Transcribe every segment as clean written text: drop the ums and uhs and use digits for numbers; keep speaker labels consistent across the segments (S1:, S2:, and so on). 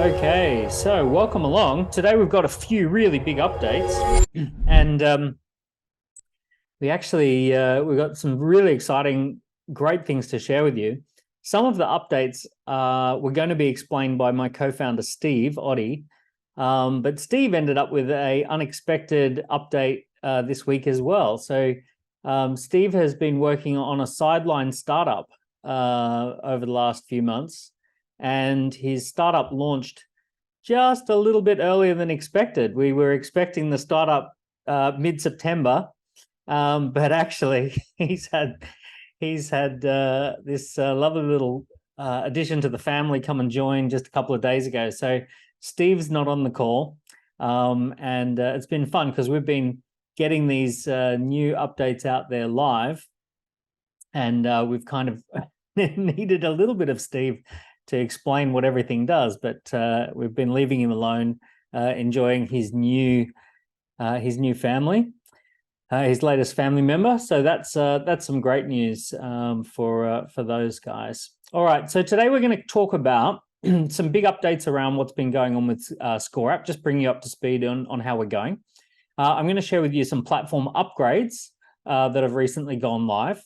S1: Okay, so welcome along. Today we've got a few really big updates, and we've got some really exciting, great things to share with you. Some of the updates were going to be explained by my co-founder Steve Oddie, but Steve ended up with an unexpected update this week as well. So Steve has been working on a sideline startup over the last few months, and his startup launched just a little bit earlier than expected. We were expecting the startup mid-September, but actually he's had this lovely little addition to the family come and join just a couple of days ago. So Steve's not on the call, and it's been fun because we've been getting these new updates out there live, and we've kind of needed a little bit of Steve to explain what everything does, but we've been leaving him alone, enjoying his new family, his latest family member. So that's some great news for those guys. All right, so today we're going to talk about some big updates around what's been going on with ScoreApp. Just bring you up to speed on how we're going. I'm going to share with you some platform upgrades that have recently gone live,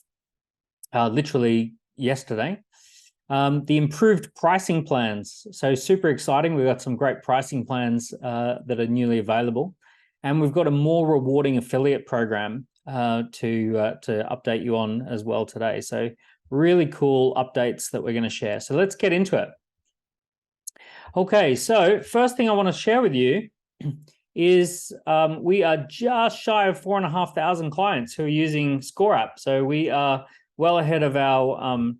S1: literally yesterday. The improved pricing plans. So super exciting. We've got some great pricing plans that are newly available. And we've got a more rewarding affiliate program to update you on as well today. So really cool updates that we're going to share. So let's get into it. Okay, so first thing I want to share with you is we are just shy of 4,500 clients who are using ScoreApp. So we are well ahead of our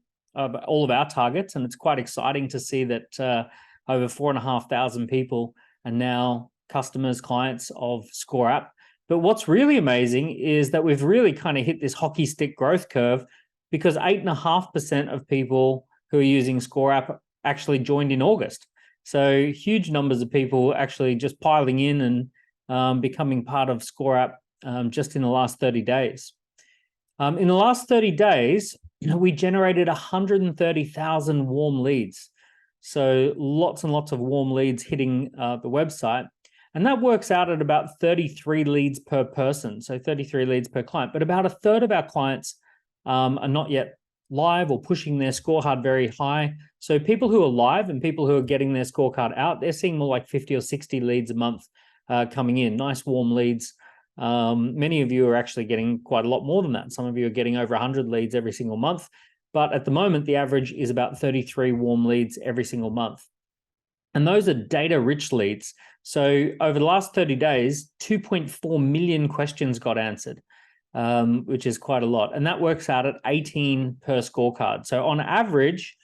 S1: all of our targets, and it's quite exciting to see that over 4,500 people are now customers, clients of ScoreApp. But what's really amazing is that we've really kind of hit this hockey stick growth curve, because 8.5% of people who are using ScoreApp actually joined in August. So huge numbers of people actually just piling in and becoming part of ScoreApp just in the last 30 days. In the last 30 days, we generated 130,000 warm leads. So lots and lots of warm leads hitting the website. And that works out at about 33 leads per person. So 33 leads per client. But about a third of our clients are not yet live or pushing their scorecard very high. So people who are live and people who are getting their scorecard out, they're seeing more like 50 or 60 leads a month coming in. Nice warm leads. Many of you are actually getting quite a lot more than that. Some of you are getting over 100 leads every single month. But at the moment, the average is about 33 warm leads every single month. And those are data-rich leads. So over the last 30 days, 2.4 million questions got answered, which is quite a lot. And that works out at 18 per scorecard. So on average,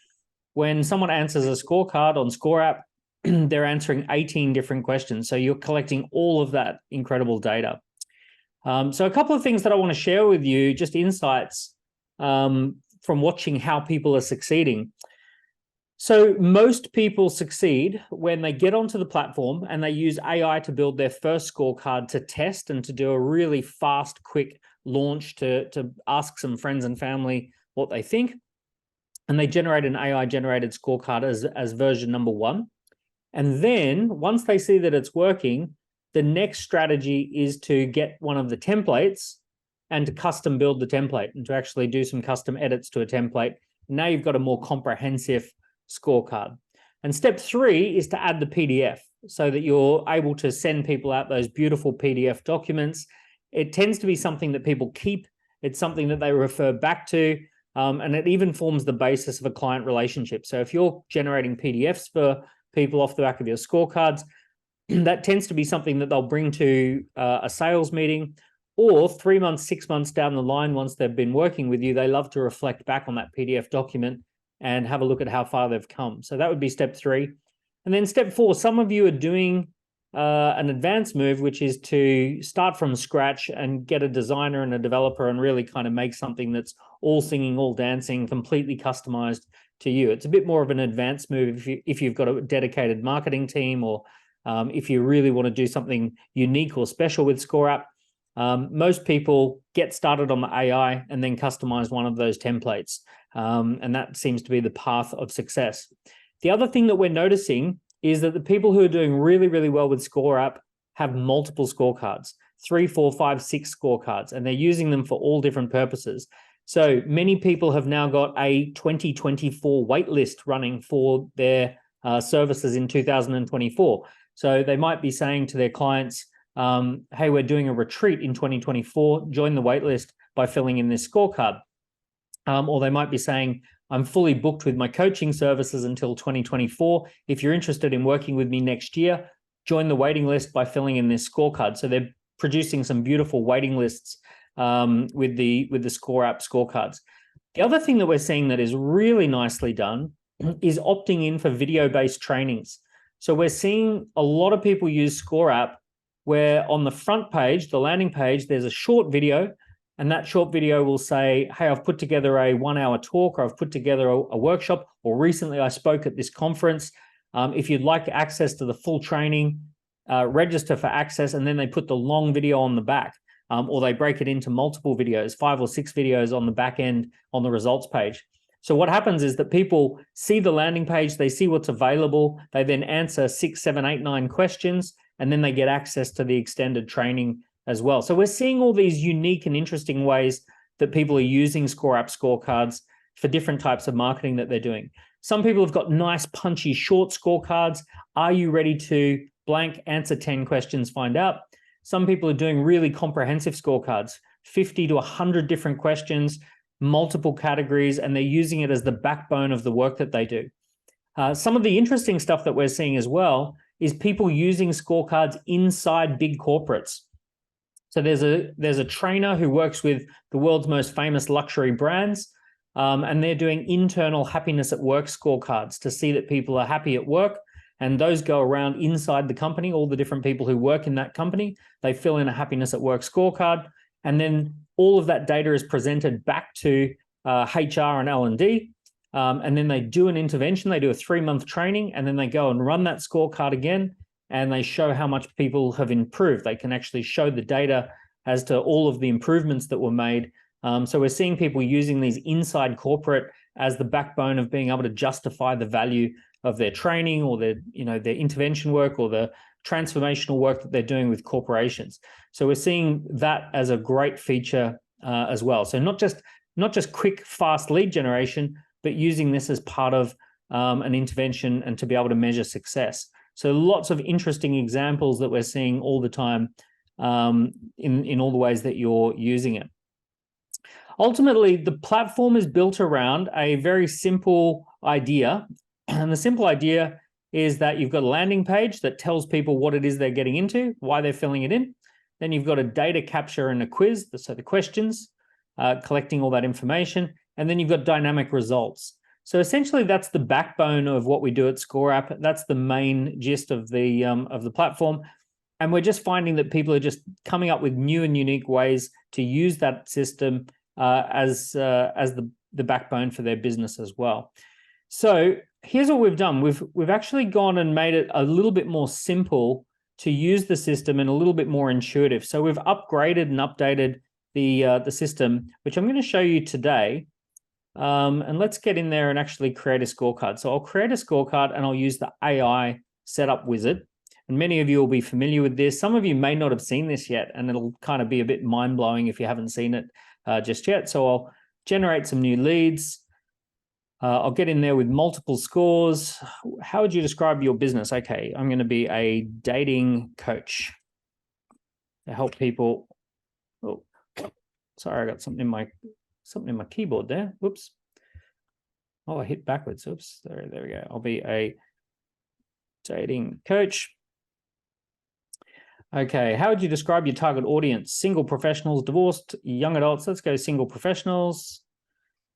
S1: when someone answers a scorecard on ScoreApp, they're answering 18 different questions. So you're collecting all of that incredible data. So a couple of things that I want to share with you, just insights from watching how people are succeeding. So most people succeed when they get onto the platform and they use AI to build their first scorecard to test and to do a really fast, quick launch to ask some friends and family what they think. And they generate an AI-generated scorecard as version number 1. And then once they see that it's working, the next strategy is to get one of the templates and to custom build the template and to actually do some custom edits to a template. Now you've got a more comprehensive scorecard. And step 3 is to add the PDF so that you're able to send people out those beautiful PDF documents. It tends to be something that people keep. It's something that they refer back to, and it even forms the basis of a client relationship. So if you're generating PDFs for people off the back of your scorecards, that tends to be something that they'll bring to a sales meeting, or 3 months, 6 months down the line, once they've been working with you, they love to reflect back on that PDF document and have a look at how far they've come. So that would be step 3. And then step 4, some of you are doing an advanced move, which is to start from scratch and get a designer and a developer and really kind of make something that's all singing, all dancing, completely customized to you. It's a bit more of an advanced move if you've got a dedicated marketing team, or if you really want to do something unique or special with ScoreApp. Most people get started on the AI and then customize one of those templates. And that seems to be the path of success. The other thing that we're noticing is that the people who are doing really, really well with ScoreApp have multiple scorecards, 3, 4, 5, 6 scorecards, and they're using them for all different purposes. So many people have now got a 2024 wait list running for their services in 2024. So they might be saying to their clients, hey, we're doing a retreat in 2024, join the wait list by filling in this scorecard. Or they might be saying, I'm fully booked with my coaching services until 2024. If you're interested in working with me next year, join the waiting list by filling in this scorecard. So they're producing some beautiful waiting lists with the ScoreApp scorecards. The other thing that we're seeing that is really nicely done is opting in for video-based trainings. So we're seeing a lot of people use ScoreApp where on the front page, the landing page, there's a short video, and that short video will say, hey, I've put together a 1-hour talk, or I've put together a workshop, or recently I spoke at this conference. If you'd like access to the full training, register for access, and then they put the long video on the back, or they break it into multiple videos, 5 or 6 videos on the back end on the results page. So what happens is that people see the landing page, they see what's available, they then answer 6, 7, 8, 9 questions, and then they get access to the extended training as well. So we're seeing all these unique and interesting ways that people are using ScoreApp scorecards for different types of marketing that they're doing. Some people have got nice, punchy, short scorecards. Are you ready to blank, answer 10 questions, find out? Some people are doing really comprehensive scorecards, 50 to 100 different questions, multiple categories, and they're using it as the backbone of the work that they do. Some of the interesting stuff that we're seeing as well is people using scorecards inside big corporates. So there's a trainer who works with the world's most famous luxury brands, and they're doing internal happiness at work scorecards to see that people are happy at work. And those go around inside the company, all the different people who work in that company. They fill in a happiness at work scorecard, and then all of that data is presented back to HR and L&D. And then they do an intervention. They do a 3-month training, and then they go and run that scorecard again, and they show how much people have improved. They can actually show the data as to all of the improvements that were made. So we're seeing people using these inside corporate as the backbone of being able to justify the value of their training, or their intervention work, or the transformational work that they're doing with corporations. So we're seeing that as a great feature as well. So not just quick, fast lead generation, but using this as part of an intervention and to be able to measure success. So lots of interesting examples that we're seeing all the time in all the ways that you're using it. Ultimately, the platform is built around a very simple idea. And the simple idea is that you've got a landing page that tells people what it is they're getting into, why they're filling it in. Then you've got a data capture and a quiz, so the questions, collecting all that information. And then you've got dynamic results. So essentially, that's the backbone of what we do at ScoreApp. That's the main gist of the platform. And we're just finding that people are just coming up with new and unique ways to use that system as the backbone for their business as well. So here's what we've done. We've actually gone and made it a little bit more simple to use the system and a little bit more intuitive. So we've upgraded and updated the system, which I'm going to show you today. And let's get in there and actually create a scorecard. So I'll create a scorecard and I'll use the AI setup wizard. And many of you will be familiar with this. Some of you may not have seen this yet, and it'll kind of be a bit mind-blowing if you haven't seen it just yet. So I'll generate some new leads. I'll get in there with multiple scores. How would you describe your business? Okay, I'm going to be a dating coach to help people. Oh, sorry, I got something in my keyboard there. Whoops. Oh, I hit backwards. Oops. There we go. I'll be a dating coach. Okay, how would you describe your target audience? Single professionals, divorced, young adults. Let's go single professionals.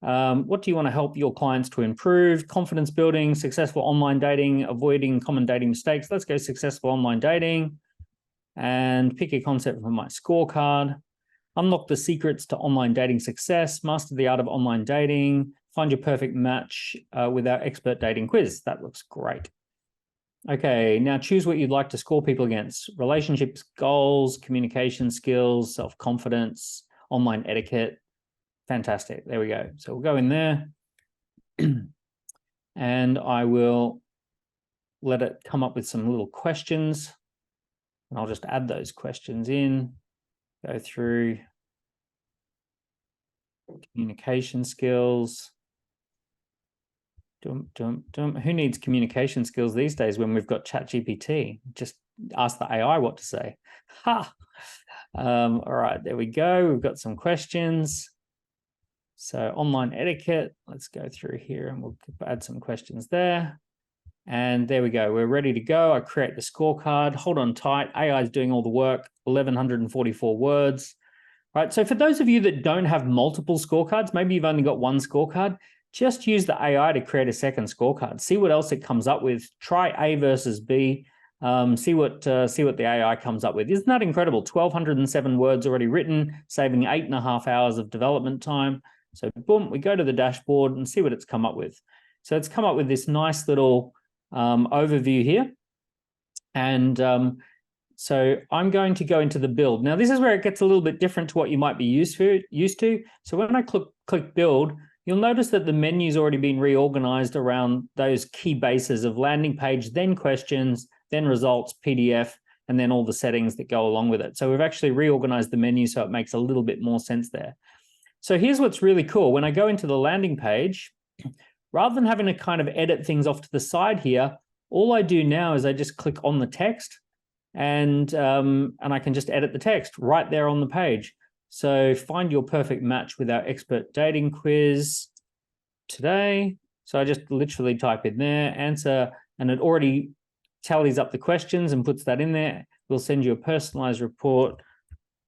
S1: What do you want to help your clients to improve? Confidence building, successful online dating, avoiding common dating mistakes. Let's go successful online dating. And pick a concept from my scorecard. Unlock the secrets to online dating success. Master the art of online dating. Find your perfect match with our expert dating quiz. That looks great. Okay, now choose what you'd like to score people against. Relationships, goals, communication skills, self-confidence, online etiquette. Fantastic. There we go. So we'll go in there and I will let it come up with some little questions, and I'll just add those questions in, go through communication skills. Who needs communication skills these days when we've got ChatGPT? Just ask the AI what to say. Ha! All right, there we go. We've got some questions. So online etiquette, let's go through here and we'll add some questions there. And there we go. We're ready to go. I create the scorecard. Hold on tight. AI is doing all the work. 1,144 words. Right. So for those of you that don't have multiple scorecards, maybe you've only got one scorecard, just use the AI to create a second scorecard. See what else it comes up with. Try A versus B. See what the AI comes up with. Isn't that incredible? 1,207 words already written, saving 8.5 hours of development time. So boom, we go to the dashboard and see what it's come up with. So it's come up with this nice little overview here. And so I'm going to go into the build. Now, this is where it gets a little bit different to what you might be used to. So when I click build, you'll notice that the menu's already been reorganized around those key bases of landing page, then questions, then results, PDF, and then all the settings that go along with it. So we've actually reorganized the menu so it makes a little bit more sense there. So here's what's really cool. When I go into the landing page, rather than having to kind of edit things off to the side here, all I do now is I just click on the text and I can just edit the text right there on the page. So find your perfect match with our expert dating quiz today. So I just literally type in there, answer, and it already tallies up the questions and puts that in there. We'll send you a personalized report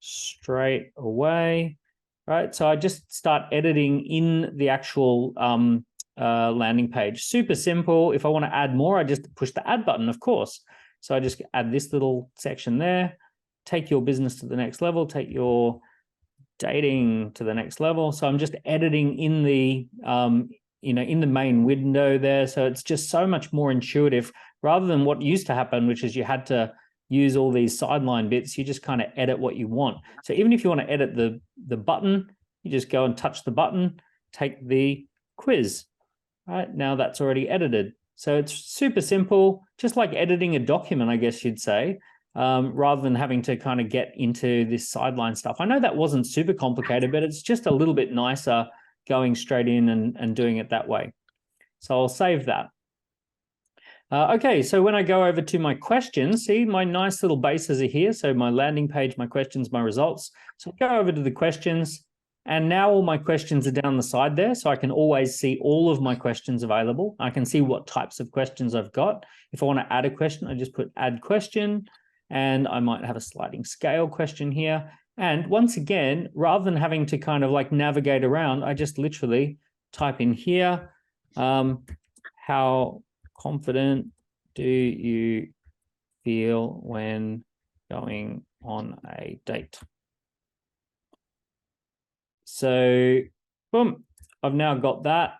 S1: straight away, right? So I just start editing in the actual landing page. Super simple. If I want to add more, I just push the add button, of course. So I just add this little section there, take your business to the next level, take your dating to the next level. So I'm just editing in the, in the main window there. So it's just so much more intuitive rather than what used to happen, which is you had to use all these sideline bits. You just kind of edit what you want. So even if you want to edit the button, you just go and touch the button, take the quiz. Right now that's already edited. So it's super simple, just like editing a document, I guess you'd say, rather than having to kind of get into this sideline stuff. I know that wasn't super complicated, but it's just a little bit nicer going straight in and doing it that way. So I'll save that. Okay, so when I go over to my questions, see my nice little bases are here. So my landing page, my questions, my results. So I go over to the questions. And now all my questions are down the side there, so I can always see all of my questions available. I can see what types of questions I've got. If I want to add a question, I just put add question, and I might have a sliding scale question here. And once again, rather than having to kind of like navigate around, I just literally type in here, how confident do you feel when going on a date? So, boom, I've now got that.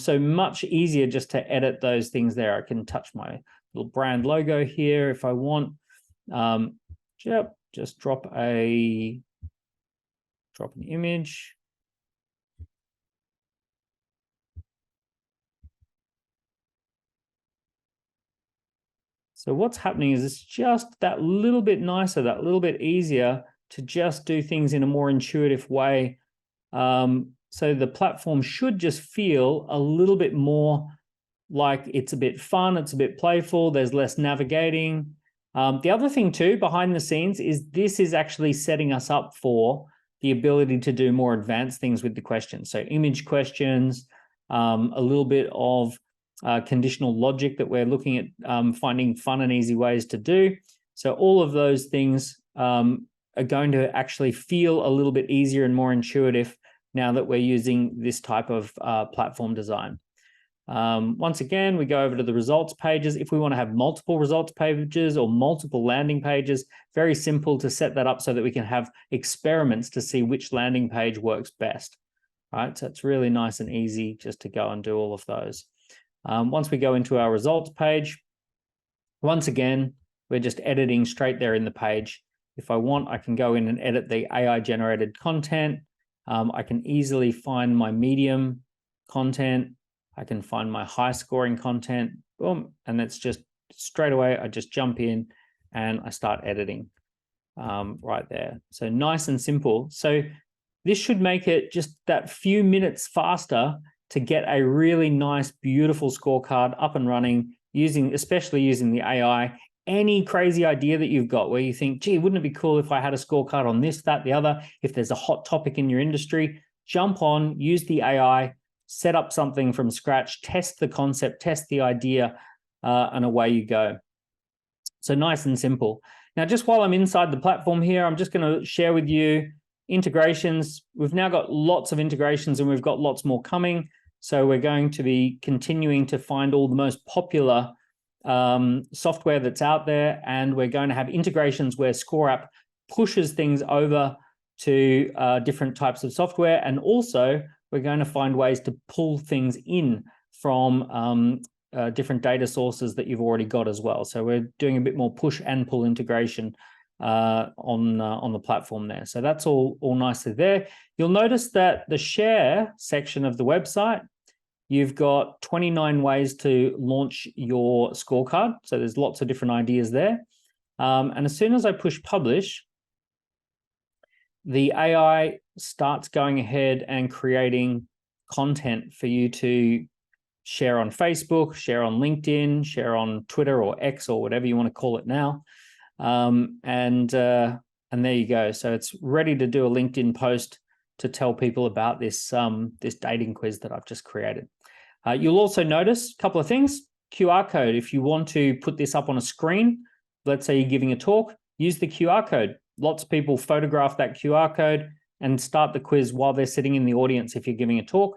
S1: So much easier just to edit those things there. I can touch my little brand logo here if I want. Yep, just drop an image. So what's happening is it's just that little bit nicer, that little bit easier to just do things in a more intuitive way. So the platform should just feel a little bit more like it's a bit fun, it's a bit playful, there's less navigating. The other thing too, behind the scenes, is this is actually setting us up for the ability to do more advanced things with the questions. So image questions, a little bit of conditional logic that we're looking at finding fun and easy ways to do. So all of those things are going to actually feel a little bit easier and more intuitive now that we're using this type of platform design. Once again, we go over to the results pages. If we want to have multiple results pages or multiple landing pages, very simple to set that up so that we can have experiments to see which landing page works best. Right, so it's really nice and easy just to go and do all of those. Once we go into our results page, once again, we're just editing straight there in the page. If I want, I can go in and edit the AI-generated content. I can easily find my medium content. I can find my high-scoring content. boom, and it's just straight away, I just jump in and I start editing right there. So nice and simple. So this should make it just that few minutes faster to get a really nice, beautiful scorecard up and running, especially using the AI. Any crazy idea that you've got where you think, gee, wouldn't it be cool if I had a scorecard on this, that, the other? If there's a hot topic in your industry, jump on, use the AI, set up something from scratch, test the concept, test the idea, and away you go. So nice and simple. Now, just while I'm inside the platform here, I'm just going to share with you integrations. We've now got lots of integrations and we've got lots more coming. So we're going to be continuing to find all the most popular software that's out there, and we're going to have integrations where ScoreApp pushes things over to different types of software, and also we're going to find ways to pull things in from different data sources that you've already got as well. So we're doing a bit more push and pull integration on the platform there. So that's all nicely there. You'll notice that the share section of the website, you've got 29 ways to launch your scorecard. So there's lots of different ideas there. And as soon as I push publish, the AI starts going ahead and creating content for you to share on Facebook, share on LinkedIn, share on Twitter or X or whatever you want to call it now. And there you go. So it's ready to do a LinkedIn post to tell people about this dating quiz that I've just created. You'll also notice a couple of things. QR code. If you want to put this up on a screen, let's say you're giving a talk, use the QR code. Lots of people photograph that QR code and start the quiz while they're sitting in the audience if you're giving a talk.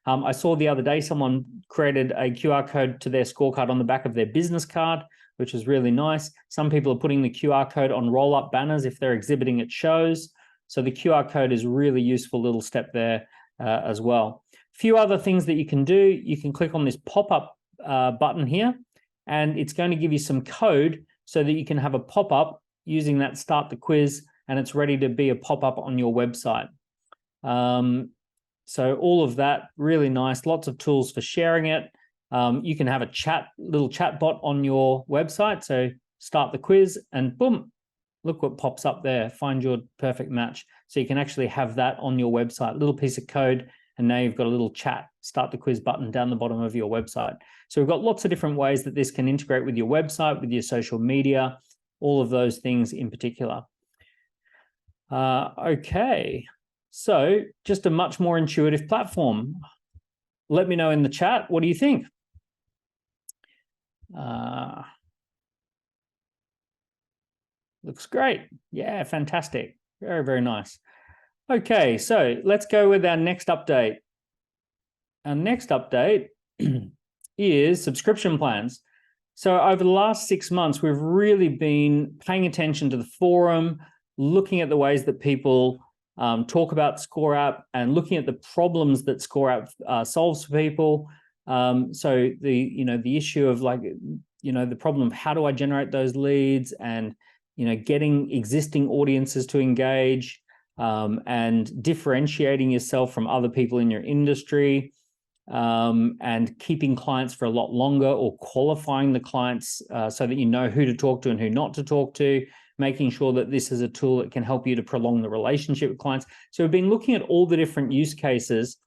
S1: I saw the other day someone created a QR code to their scorecard on the back of their business card, which is really nice. Some people are putting the QR code on roll-up banners if they're exhibiting at shows. So the QR code is a really useful little step there as well. A few other things that you can do. You can click on this pop-up button here, and it's going to give you some code so that you can have a pop-up using that start the quiz, and it's ready to be a pop-up on your website. So all of that, really nice. Lots of tools for sharing it. You can have a little chat bot on your website. So start the quiz and boom, look what pops up there. Find your perfect match. So you can actually have that on your website, little piece of code. And now you've got a little chat, start the quiz button down the bottom of your website. So we've got lots of different ways that this can integrate with your website, with your social media, all of those things in particular. Okay, so just a much more intuitive platform. Let me know in the chat, what do you think? Looks great. Yeah, fantastic. Very, very nice. Okay, so let's go with our next update. Our next update is subscription plans. So over the last 6 months, we've really been paying attention to the forum, looking at the ways that people talk about ScoreApp and looking at the problems that ScoreApp solves for people. So the issue of the problem of how do I generate those leads, and getting existing audiences to engage, and differentiating yourself from other people in your industry, and keeping clients for a lot longer, or qualifying the clients so that you know who to talk to and who not to talk to, making sure that this is a tool that can help you to prolong the relationship with clients. So we've been looking at all the different use cases,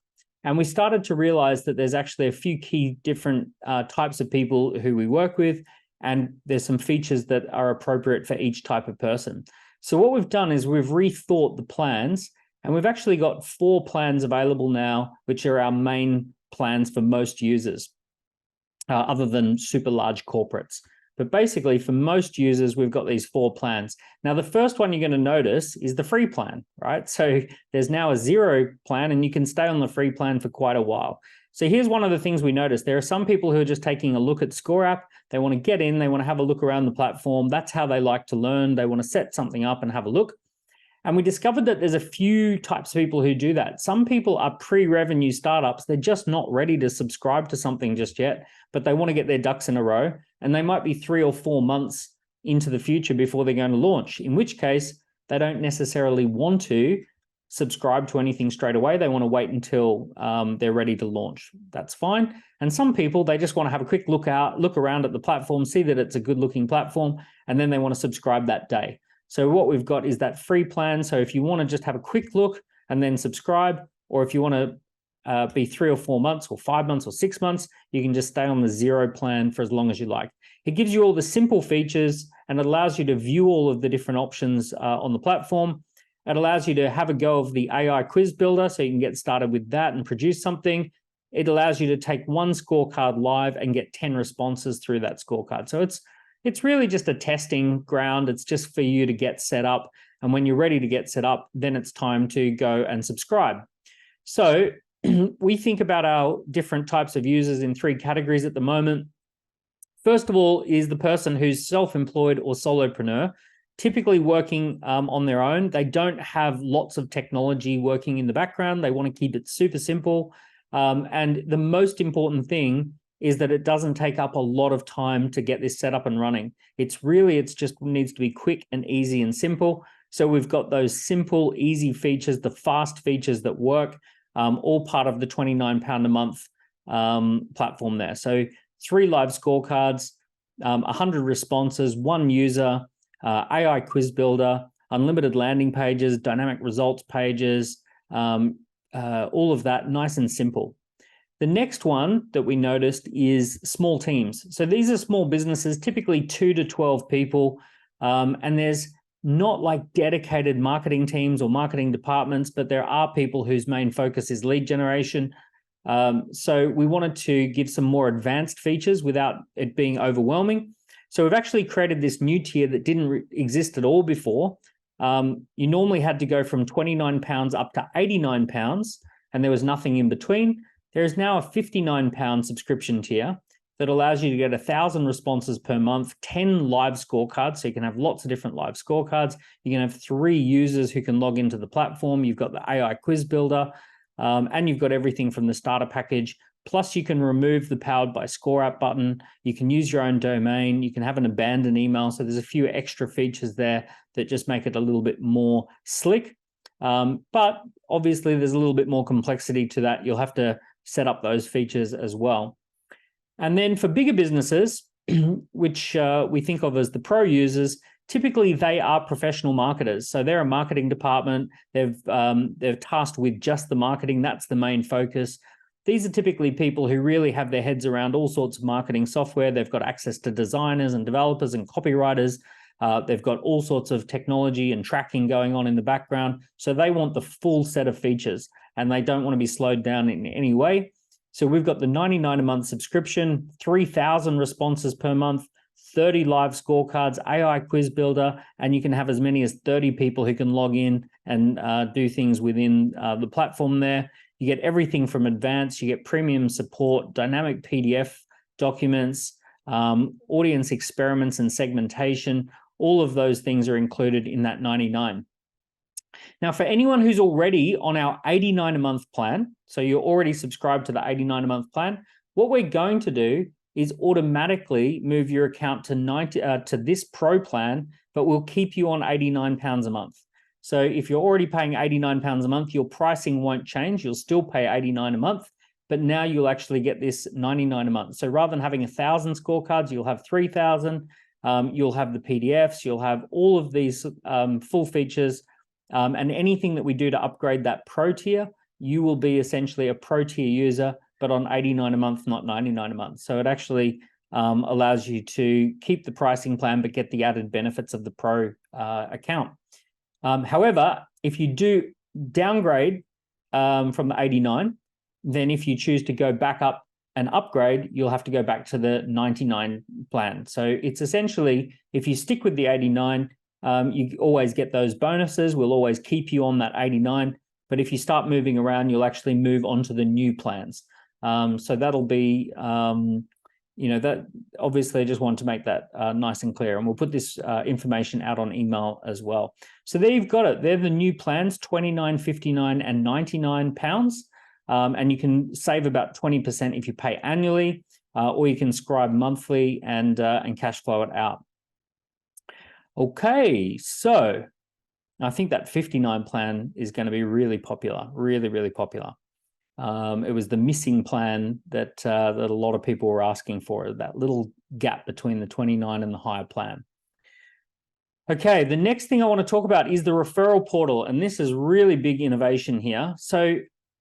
S1: and we started to realize that there's actually a few key different types of people who we work with, and there's some features that are appropriate for each type of person. So what we've done is we've rethought the plans, and we've actually got 4 plans available now, which are our main plans for most users, other than super large corporates. But basically, for most users, we've got these 4 plans. Now, the first one you're going to notice is the free plan, right? So there's now a 0 plan, and you can stay on the free plan for quite a while. So here's one of the things we noticed. There are some people who are just taking a look at ScoreApp. They want to get in, they want to have a look around the platform. That's how they like to learn. They want to set something up and have a look. And we discovered that there's a few types of people who do that. Some people are pre-revenue startups. They're just not ready to subscribe to something just yet, but they want to get their ducks in a row. And they might be 3 or 4 months into the future before they're going to launch, in which case they don't necessarily want to subscribe to anything straight away. They want to wait until they're ready to launch. That's fine. And some people, they just want to have a quick look around at the platform, see that it's a good looking platform, and then they want to subscribe that day. So what we've got is that free plan. So if you want to just have a quick look and then subscribe, or if you want to be 3 or 4 months or 5 months or 6 months, you can just stay on the 0 plan for as long as you like. It gives you all the simple features and it allows you to view all of the different options on the platform. It allows you to have a go of the AI quiz builder so you can get started with that and produce something. It allows you to take one scorecard live and get 10 responses through that scorecard. So it's really just a testing ground. It's just for you to get set up. And when you're ready to get set up, then it's time to go and subscribe. So we think about our different types of users in 3 categories at the moment. First of all is the person who's self-employed or solopreneur, typically working on their own. They don't have lots of technology working in the background. They want to keep it super simple. And the most important thing is that it doesn't take up a lot of time to get this set up and running. It's just needs to be quick and easy and simple. So we've got those simple, easy features, the fast features that work, all part of the £29 a month platform there. So 3 live scorecards, 100 responses, 1 user, AI quiz builder, unlimited landing pages, dynamic results pages, all of that nice and simple. The next one that we noticed is small teams. So these are small businesses, typically 2 to 12 people, and there's not like dedicated marketing teams or marketing departments, but there are people whose main focus is lead generation. So we wanted to give some more advanced features without it being overwhelming. So we've actually created this new tier that didn't exist at all before. You normally had to go from £29 up to £89, and there was nothing in between. There is now a £59 subscription tier that allows you to get 1,000 responses per month, 10 live scorecards, so you can have lots of different live scorecards. You can have 3 users who can log into the platform. You've got the AI quiz builder, and you've got everything from the starter package. Plus, you can remove the Powered by ScoreApp button. You can use your own domain. You can have an abandoned email. So there's a few extra features there that just make it a little bit more slick. But obviously, there's a little bit more complexity to that. You'll have to set up those features as well. And then for bigger businesses, which we think of as the pro users, typically they are professional marketers. So they're a marketing department. They're tasked with just the marketing. That's the main focus. These are typically people who really have their heads around all sorts of marketing software. They've got access to designers and developers and copywriters. They've got all sorts of technology and tracking going on in the background. So they want the full set of features and they don't want to be slowed down in any way. So we've got the $99 a month subscription, 3,000 responses per month, 30 live scorecards, AI quiz builder, and you can have as many as 30 people who can log in and do things within the platform there. You get everything from advanced, you get premium support, dynamic PDF documents, audience experiments and segmentation. All of those things are included in that $99. Now, for anyone who's already on our $89 a month plan, so you're already subscribed to the $89 a month plan, what we're going to do is automatically move your account to this pro plan, but we'll keep you on £89 a month. So if you're already paying £89 a month, your pricing won't change. You'll still pay $89 a month, but now you'll actually get this $99 a month. So rather than having 1,000 scorecards, you'll have 3,000. You'll have the PDFs. You'll have all of these full features. And anything that we do to upgrade that pro tier, you will be essentially a pro tier user, but on $89 a month, not $99 a month. So it actually allows you to keep the pricing plan, but get the added benefits of the pro account. However, if you do downgrade from the 89, then if you choose to go back up and upgrade, you'll have to go back to the 99 plan. So it's essentially, if you stick with the 89, you always get those bonuses. We'll always keep you on that 89. But if you start moving around, you'll actually move on to the new plans. So that'll be, that obviously I just want to make that nice and clear. And we'll put this information out on email as well. So there you've got it. They're the new plans, $29, $59, and £99. And you can save about 20% if you pay annually, or you can subscribe monthly and cash flow it out. Okay, so I think that 59 plan is going to be really popular, really, really popular. It was the missing plan that that a lot of people were asking for, that little gap between the 29 and the higher plan. Okay, the next thing I want to talk about is the referral portal, and this is really big innovation here. So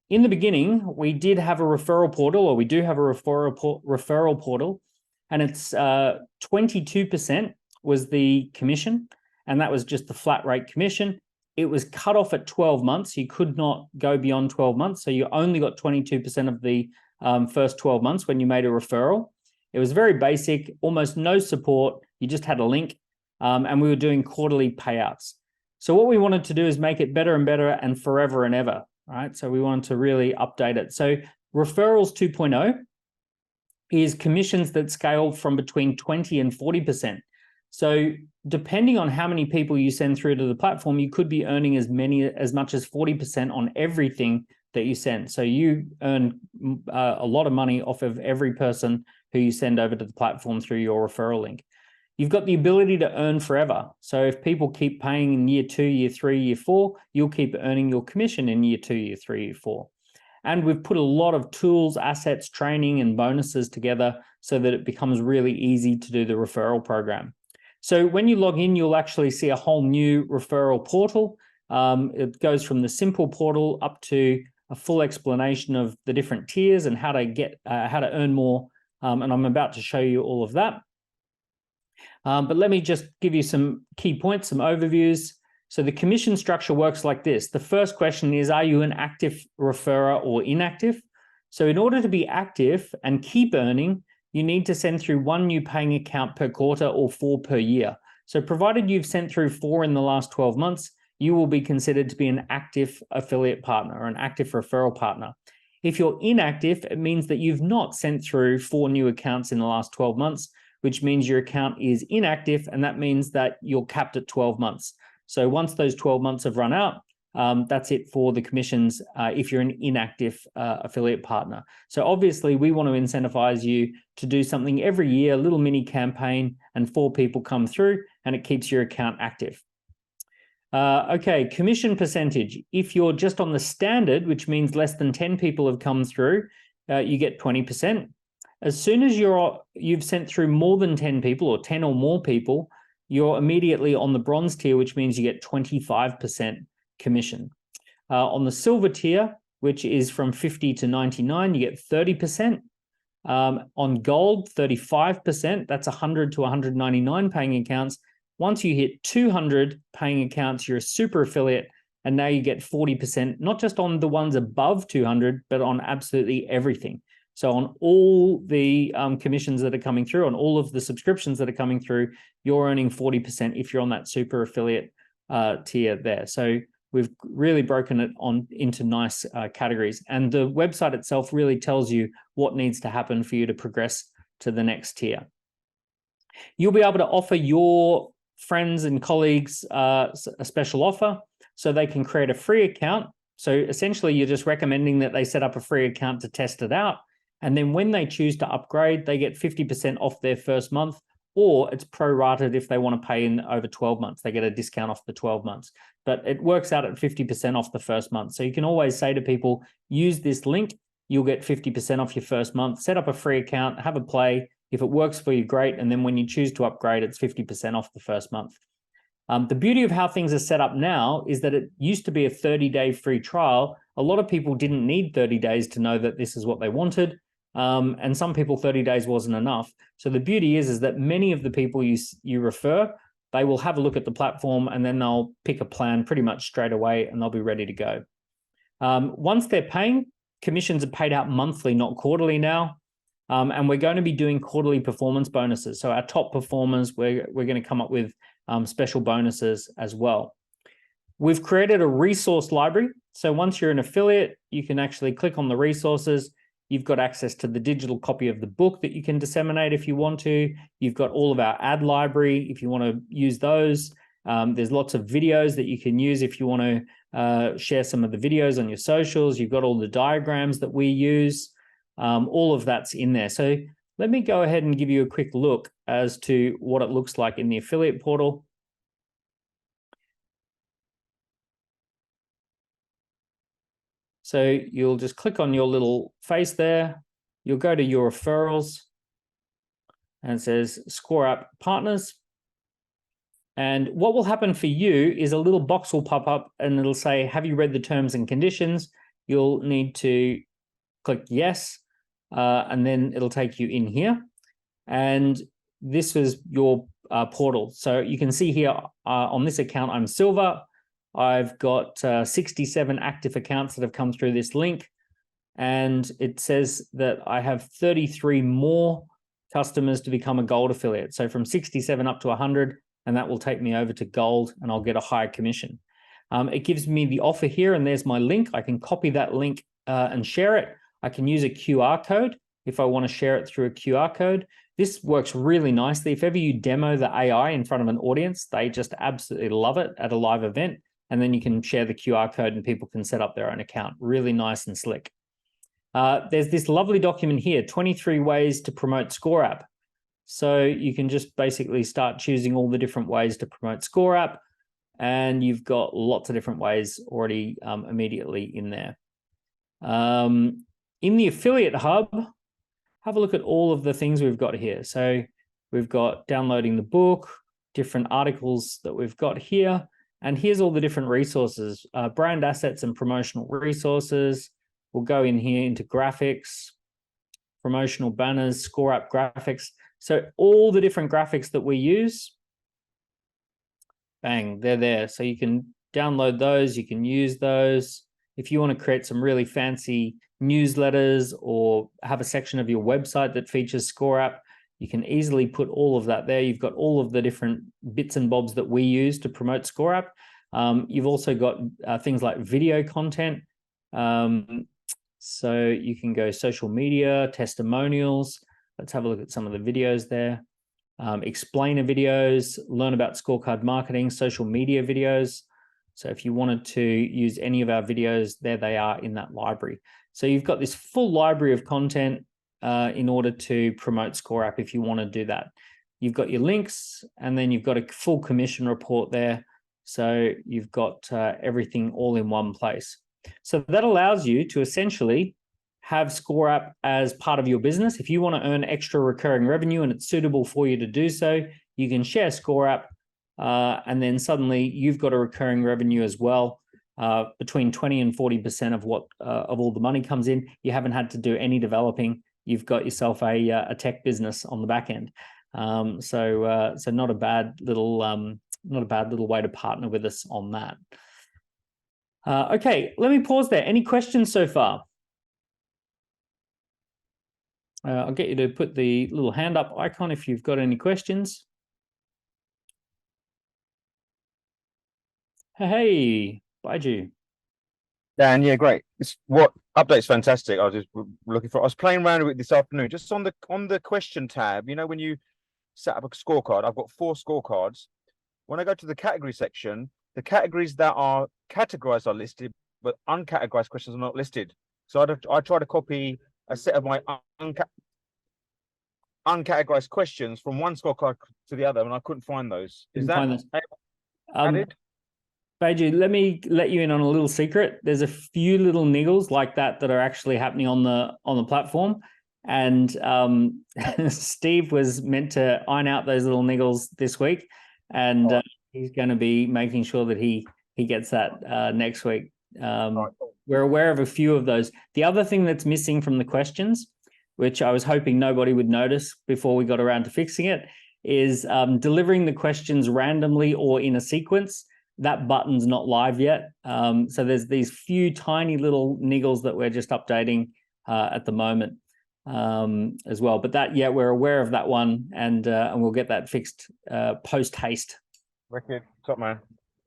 S1: in the beginning, we did have a referral portal, or we do have a referral portal, and it's 22% was the commission, and that was just the flat rate commission. It was cut off at 12 months. You could not go beyond 12 months, so you only got 22% of the first 12 months when you made a referral. It was very basic, almost no support. You just had a link. And we were doing quarterly payouts. So what we wanted to do is make it better and better and forever and ever, right? So we wanted to really update it. So Referrals 2.0 is commissions that scale from between 20 and 40%. So depending on how many people you send through to the platform, you could be earning as much as 40% on everything that you send. So you earn a lot of money off of every person who you send over to the platform through your referral link. You've got the ability to earn forever. So if people keep paying in year 2, year 3, year 4, you'll keep earning your commission in year 2, year 3, year 4. And we've put a lot of tools, assets, training, and bonuses together so that it becomes really easy to do the referral program. So when you log in, you'll actually see a whole new referral portal. It goes from the simple portal up to a full explanation of the different tiers and how to earn more. And I'm about to show you all of that. But let me just give you some key points, some overviews. So the commission structure works like this. The first question is, are you an active referrer or inactive? So in order to be active and keep earning, you need to send through 1 new paying account per quarter or 4 per year. So provided you've sent through 4 in the last 12 months, you will be considered to be an active affiliate partner or an active referral partner. If you're inactive, it means that you've not sent through 4 new accounts in the last 12 months, which means your account is inactive, and that means that you're capped at 12 months. So once those 12 months have run out, that's it for the commissions if you're an inactive affiliate partner. So obviously, we want to incentivize you to do something every year, a little mini campaign, and 4 people come through, and it keeps your account active. Okay, commission percentage. If you're just on the standard, which means less than 10 people have come through, you get 20%. As soon as you've sent through more than 10 people or 10 or more people, you're immediately on the bronze tier, which means you get 25% commission. On the silver tier, which is from 50 to 99, you get 30%. On gold, 35%. That's 100 to 199 paying accounts. Once you hit 200 paying accounts, you're a super affiliate, and now you get 40%, not just on the ones above 200, but on absolutely everything. So on all the commissions that are coming through, on all of the subscriptions that are coming through, you're earning 40% if you're on that super affiliate tier there. So we've really broken it into nice categories. And the website itself really tells you what needs to happen for you to progress to the next tier. You'll be able to offer your friends and colleagues a special offer so they can create a free account. So essentially, you're just recommending that they set up a free account to test it out. And then when they choose to upgrade, they get 50% off their first month, or it's prorated if they want to pay in over 12 months. They get a discount off the 12 months. But it works out at 50% off the first month. So you can always say to people, use this link, you'll get 50% off your first month. Set up a free account, have a play. If it works for you, great. And then when you choose to upgrade, it's 50% off the first month. The beauty of how things are set up now is that it used to be a 30-day free trial. A lot of people didn't need 30 days to know that this is what they wanted. And some people 30 days wasn't enough. So the beauty is that many of the people you refer, they will have a look at the platform and then they'll pick a plan pretty much straight away and they'll be ready to go. Once they're paying, commissions are paid out monthly, not quarterly now. And we're going to be doing quarterly performance bonuses. So our top performers, we're going to come up with special bonuses as well. We've created a resource library. So once you're an affiliate, you can actually click on the resources. You've got access to the digital copy of the book that you can disseminate if you want to. You've got all of our ad library if you want to use those. There's lots of videos that you can use if you want to share some of the videos on your socials. You've got all the diagrams that we use. All of that's in there. So let me go ahead and give you a quick look as to what it looks like in the affiliate portal. So you'll just click on your little face there. You'll go to your referrals and it says ScoreApp Partners. And what will happen for you is a little box will pop up and it'll say, have you read the terms and conditions? You'll need to click yes, and then it'll take you in here. And this is your portal. So you can see here on this account, I'm silver. I've got 67 active accounts that have come through this link. And it says that I have 33 more customers to become a gold affiliate. So from 67 up to 100, and that will take me over to gold and I'll get a higher commission. It gives me the offer here and there's my link. I can copy that link and share it. I can use a QR code if I want to share it through a QR code. This works really nicely. If ever you demo the AI in front of an audience, they just absolutely love it at a live event. And then you can share the QR code and people can set up their own account. Really nice and slick. There's this lovely document here, 23 ways to promote ScoreApp. So you can just basically start choosing all the different ways to promote ScoreApp, and you've got lots of different ways already immediately in there. In the Affiliate Hub, have a look at all of the things we've got here. So we've got downloading the book, different articles that we've got here, and here's all the different resources, brand assets and promotional resources. We'll go in here into graphics, promotional banners, ScoreApp graphics. So all the different graphics that we use, bang, they're there. So you can download those, you can use those. If you want to create some really fancy newsletters or have a section of your website that features ScoreApp, you can easily put all of that there. You've got all of the different bits and bobs that we use to promote ScoreApp. You've also got things like video content. So you can go social media, testimonials. Let's have a look at some of the videos there. Explainer videos, learn about scorecard marketing, social media videos. So if you wanted to use any of our videos, there they are in that library. So you've got this full library of content in order to promote ScoreApp if you want to do that. You've got your links, and then you've got a full commission report there. So you've got everything all in one place. So that allows you to essentially have ScoreApp as part of your business. If you want to earn extra recurring revenue and it's suitable for you to do so, you can share ScoreApp, and then suddenly you've got a recurring revenue as well. Between 20 and 40% of what of all the money comes in. You haven't had to do any developing. You've got yourself a tech business on the back end. So not a bad little way to partner with us on that. Okay, let me pause there. Any questions so far? I'll get you to put the little hand up icon if you've got any questions. Hey, Baiju.
S2: Dan, yeah, great. What update's fantastic. I was just looking for. I was playing around with it this afternoon, just on the question tab. You know, when you set up a scorecard, I've got 4 scorecards. When I go to the category section, the categories that are categorized are listed, but uncategorized questions are not listed. So I try to copy a set of my uncategorized questions from one scorecard to the other, and I couldn't find those. Is that added?
S1: Baiju, let me let you in on a little secret. There's a few little niggles like that are actually happening on the platform, and Steve was meant to iron out those little niggles this week, and he's going to be making sure that he gets that next week. We're aware of a few of those. The other thing that's missing from the questions, which I was hoping nobody would notice before we got around to fixing it, is delivering the questions randomly or in a sequence. That button's not live yet. So there's these few tiny little niggles that we're just updating at the moment as well. But that, yeah, we're aware of that one, and we'll get that fixed post haste.
S2: Wicked, top man.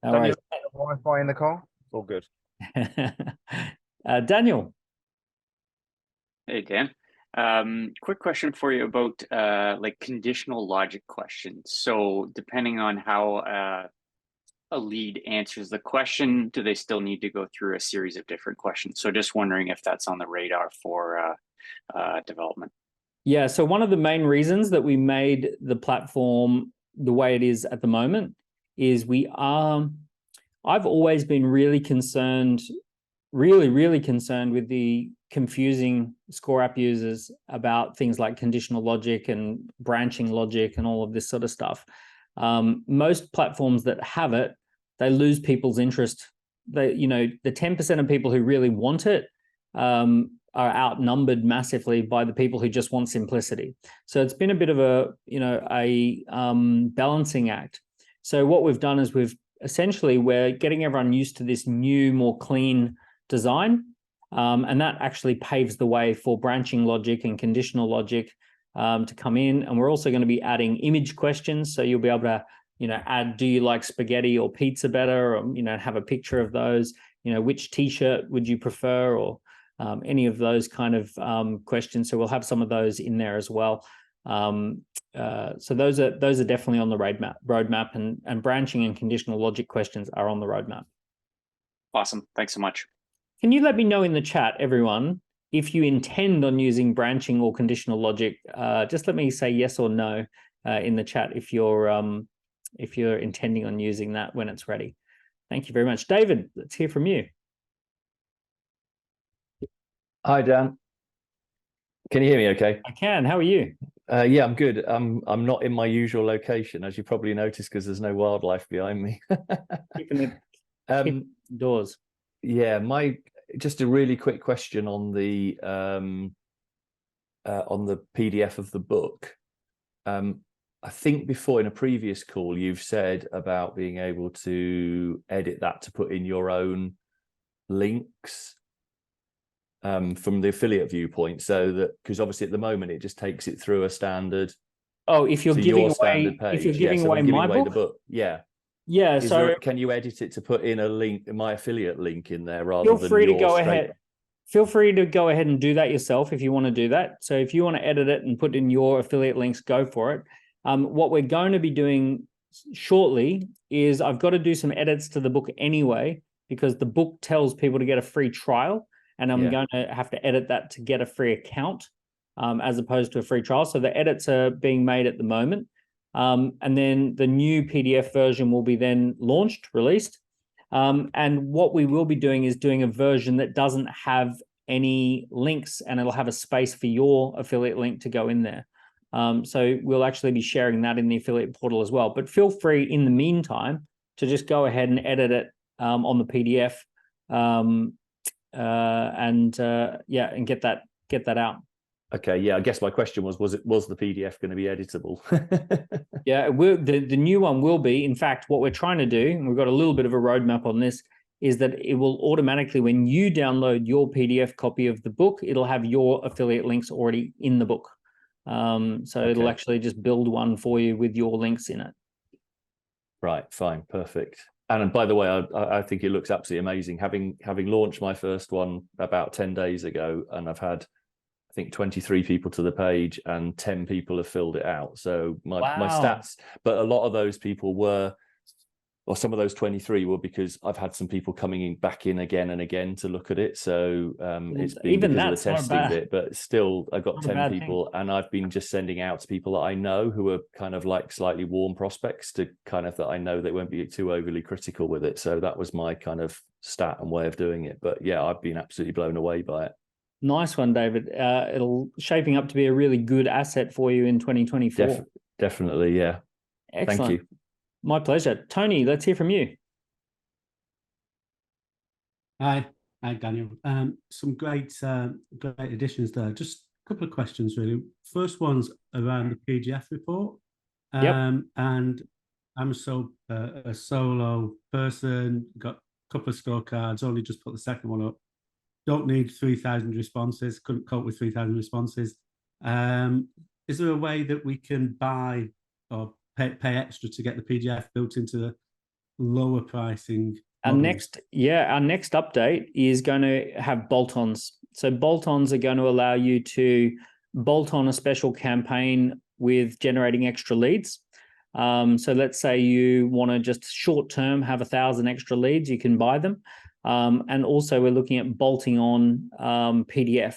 S1: All right.
S2: Wi-Fi in the car? It's all good.
S1: Daniel.
S3: Hey, Dan. Quick question for you about like conditional logic questions. So depending on how a lead answers the question, do they still need to go through a series of different questions? So just wondering if that's on the radar for development.
S1: Yeah, so one of the main reasons that we made the platform the way it is at the moment is I've always been really concerned really, really concerned with the confusing ScoreApp users about things like conditional logic and branching logic and all of this sort of stuff. Most platforms that have it, they lose people's interest. They, the 10% of people who really want it are outnumbered massively by the people who just want simplicity. So it's been a bit of a, balancing act. So what we've done is we're getting everyone used to this new, more clean design. And that actually paves the way for branching logic and conditional logic to come in. And we're also going to be adding image questions. So you'll be able to, add, do you like spaghetti or pizza better? Or, have a picture of those, which t-shirt would you prefer? Or any of those kind of questions. So we'll have some of those in there as well. So those are definitely on the roadmap, and branching and conditional logic questions are on the roadmap.
S3: Awesome. Thanks so much.
S1: Can you let me know in the chat, everyone, if you intend on using branching or conditional logic? Just let me say yes or no in the chat if you're intending on using that when it's ready. Thank you very much. David, let's hear from you.
S4: Hi, Dan. Can you hear me okay?
S1: I can. How are you?
S4: Yeah, I'm good. I'm not in my usual location, as you probably noticed, because there's no wildlife behind me.
S1: Keeping it indoors.
S4: Yeah, just a really quick question on the PDF of the book. I think before in a previous call you've said about being able to edit that to put in your own links from the affiliate viewpoint, so that, because obviously at the moment it just takes it through a standard.
S1: Oh, if you're giving away,
S4: standard page.
S1: if you're giving away my book,
S4: the book, yeah.
S1: Yeah,
S4: Can you edit it to put in a link, my affiliate link in there, rather than
S1: feel free to go
S4: straight...
S1: ahead. Feel free to go ahead and do that yourself if you want to do that. So if you want to edit it and put in your affiliate links, go for it. What we're going to be doing shortly is I've got to do some edits to the book anyway, because the book tells people to get a free trial, and I'm going to have to edit that to get a free account as opposed to a free trial. So the edits are being made at the moment. And then the new PDF version will be then released. And what we will be doing is doing a version that doesn't have any links, and it'll have a space for your affiliate link to go in there. So we'll actually be sharing that in the affiliate portal as well. But feel free in the meantime to just go ahead and edit it on the PDF and get that out.
S4: Okay, yeah, I guess my question was the PDF going to be editable?
S1: Yeah, the new one will be. In fact, what we're trying to do, and we've got a little bit of a roadmap on this, is that it will automatically, when you download your PDF copy of the book, it'll have your affiliate links already in the book. So it'll actually just build one for you with your links in it.
S4: Right, fine, perfect. And by the way, I think it looks absolutely amazing. Having launched my first one about 10 days ago, and I've had, I think, 23 people to the page and 10 people have filled it out. So my stats, but a lot of those people were, or some of those 23 were because I've had some people coming back in again and again to look at it. So it's been
S1: even
S4: because of the testing bit, but still I got 10 people and I've been just sending out to people that I know who are kind of like slightly warm prospects, to kind of that I know they won't be too overly critical with it. So that was my kind of stat and way of doing it. But yeah, I've been absolutely blown away by it.
S1: Nice one, David. It'll shaping up to be a really good asset for you in 2024.
S4: Definitely, yeah.
S1: Excellent.
S4: Thank you.
S1: My pleasure. Tony, let's hear from you.
S5: Hi, Daniel. Some great additions there. Just a couple of questions, really. First one's around the PDF report. And I'm a solo person, got a couple of scorecards, only just put the second one up. Don't need 3,000 responses, couldn't cope with 3,000 responses. Is there a way that we can buy or pay extra to get the PDF built into the lower pricing?
S1: Our next update is going to have bolt-ons. So bolt-ons are going to allow you to bolt on a special campaign with generating extra leads. So let's say you want to just short-term have 1,000 extra leads, you can buy them. And also we're looking at bolting on PDF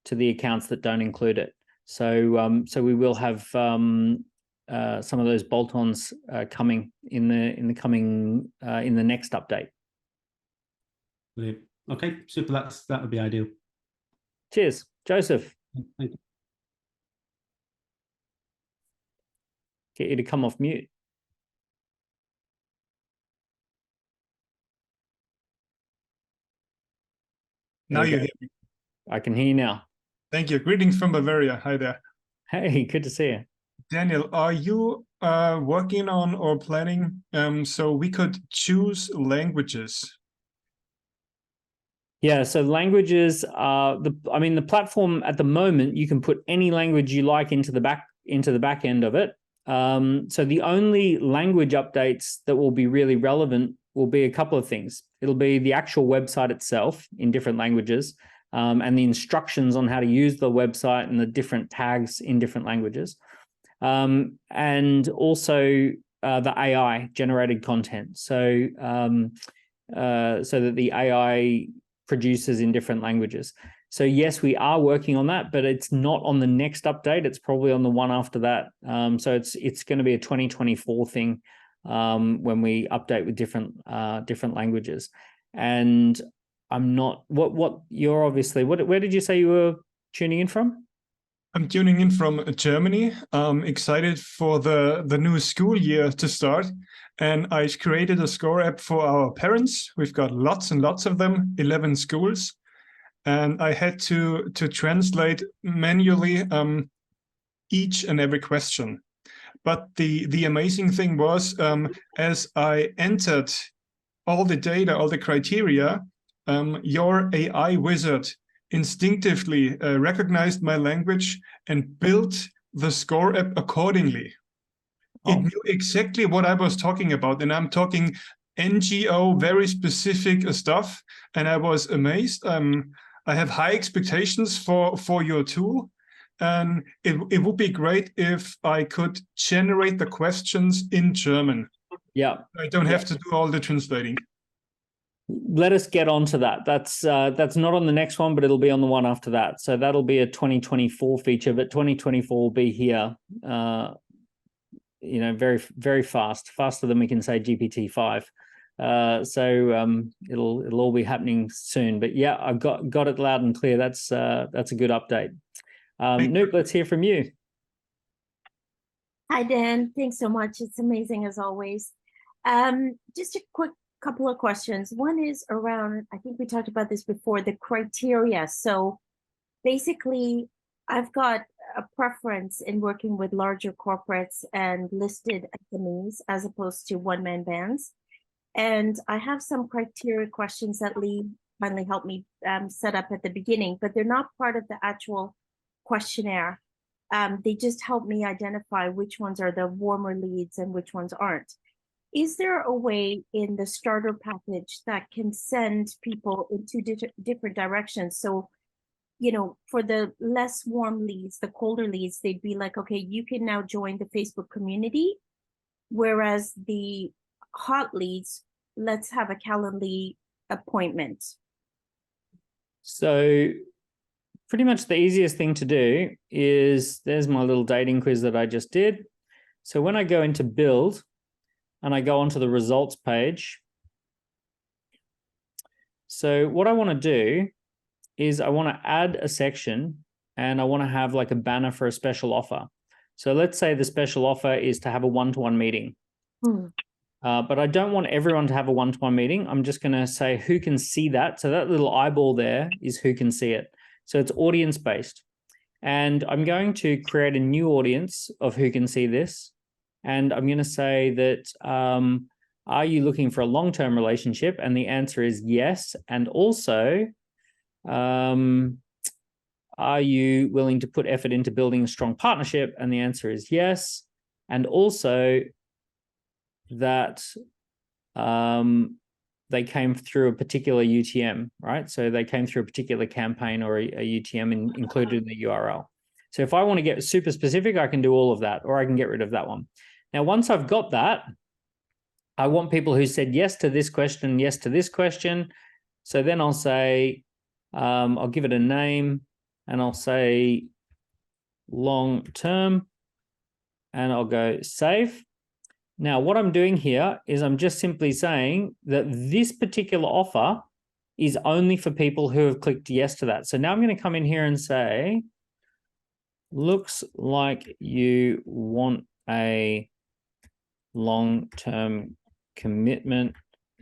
S1: to the accounts that don't include it. So we will have some of those bolt-ons coming in the next update.
S5: Brilliant. Okay, super. That would be ideal.
S1: Cheers. Joseph,
S5: Thank you.
S1: get you to come off mute.
S6: Now you hear me.
S1: I can hear you now.
S6: Thank you. Greetings from Bavaria. Hi there.
S1: Hey, good to see you.
S6: Daniel, are you working on or planning so we could choose languages?
S1: Yeah, so languages are the platform at the moment, you can put any language you like into the back end of it. So the only language updates that will be really relevant will be a couple of things. It'll be the actual website itself in different languages, and the instructions on how to use the website and the different tags in different languages. And also the AI generated content. So that the AI produces in different languages. So yes, we are working on that, but it's not on the next update. It's probably on the one after that. So it's going to be a 2024 thing when we update with different languages. And I'm not what you're obviously where did you say you were tuning in from?
S6: I'm tuning in from Germany. I'm excited for the new school year to start. And I created a score app for our parents. We've got lots and lots of them, 11 schools. And I had to translate manually each and every question. But the amazing thing was, as I entered all the data, all the criteria, your AI wizard instinctively recognized my language and built the score app accordingly. It knew exactly what I was talking about, and I'm talking NGO, very specific stuff, and I was amazed. I have high expectations for your tool, and it would be great if I could generate the questions in German.
S1: Yeah,
S6: I don't have to do all the translating.
S1: Let us get onto that. That's not on the next one, but it'll be on the one after that. So that'll be a 2024 feature, but 2024 will be here. Very, very fast, faster than we can say GPT-5. So it'll all be happening soon. But yeah, I've got it loud and clear. That's a good update. Noop, let's hear from you.
S7: Hi, Dan. Thanks so much. It's amazing as always. Just a quick couple of questions. One is around, I think we talked about this before, the criteria. So basically, I've got a preference in working with larger corporates and listed SMEs as opposed to one-man bands. And I have some criteria questions that Lee finally helped me set up at the beginning, but they're not part of the actual questionnaire. They just help me identify which ones are the warmer leads and which ones aren't. Is there a way in the starter package that can send people into different directions? So, for the less warm leads, the colder leads, they'd be like, okay, you can now join the Facebook community. Whereas the hot leads, let's have a Calendly appointment.
S1: So pretty much the easiest thing to do is, there's my little dating quiz that I just did. So when I go into build and I go onto the results page, so what I want to do is I want to add a section and I want to have like a banner for a special offer. So let's say the special offer is to have a one-to-one meeting. But I don't want everyone to have a one-to-one meeting. I'm just going to say who can see that. So that little eyeball there is who can see it. So it's audience-based. And I'm going to create a new audience of who can see this. And I'm going to say that, are you looking for a long-term relationship? And the answer is yes. And also, are you willing to put effort into building a strong partnership? And the answer is yes. And also that they came through a particular UTM, right? So they came through a particular campaign or a UTM included in the URL. So if I want to get super specific, I can do all of that, or I can get rid of that one. Now, once I've got that, I want people who said yes to this question, yes to this question. So then I'll say, I'll give it a name and I'll say long term and I'll go save. Now, what I'm doing here is I'm just simply saying that this particular offer is only for people who have clicked yes to that. So now I'm going to come in here and say, looks like you want a long-term commitment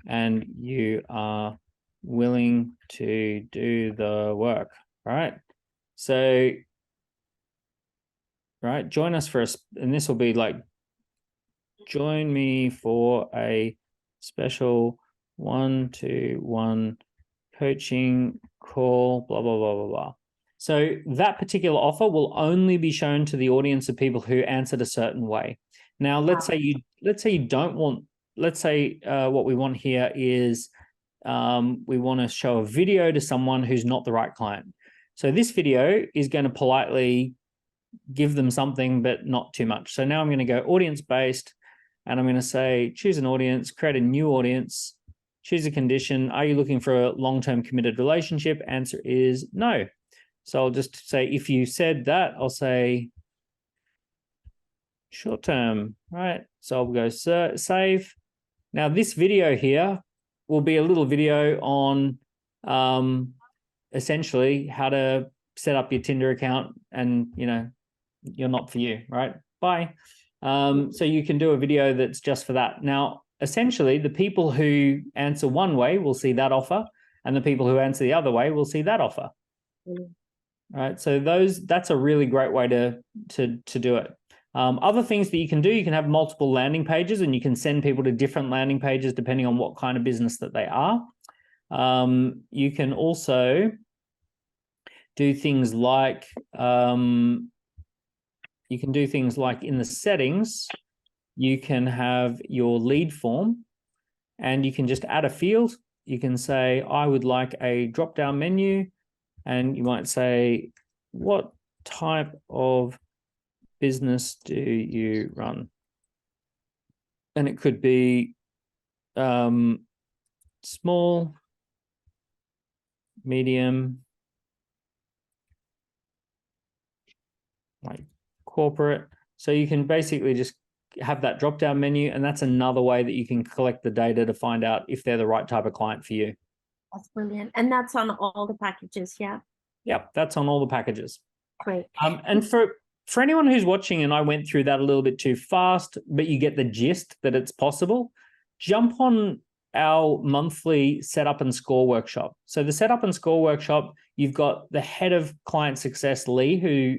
S1: and you are willing to do the work, right? So, right, join us for and this will be like, join me for a special 1-to-1 coaching call, blah, blah, blah, blah, blah. So that particular offer will only be shown to the audience of people who answered a certain way. Now, let's say you don't want, let's say what we want here is we want to show a video to someone who's not the right client. So this video is going to politely give them something, but not too much. So now I'm going to go audience-based, and I'm going to say, choose an audience, create a new audience, choose a condition. Are you looking for a long-term committed relationship? Answer is no. So I'll just say, if you said that, I'll say short-term, right? So I'll go save. Now this video here will be a little video on essentially how to set up your Tinder account, and you're not for you, right? Bye. So you can do a video that's just for that. Now, essentially, the people who answer one way will see that offer, and the people who answer the other way will see that offer. Right. So that's a really great way to do it. Other things that you can do, you can have multiple landing pages, and you can send people to different landing pages depending on what kind of business that they are. You can also do things like in the settings, you can have your lead form, and you can just add a field. You can say, I would like a drop-down menu, and you might say, what type of business do you run? And it could be small, medium, like corporate. So you can basically just have that drop down menu, and that's another way that you can collect the data to find out if they're the right type of client for you.
S7: That's brilliant. And that's on all the packages, yeah?
S1: Yep, that's on all the packages.
S7: Great.
S1: And for anyone who's watching, and I went through that a little bit too fast, but you get the gist that it's possible, jump on our monthly Setup and Score workshop. So the Setup and Score workshop, you've got the head of client success, Lee, who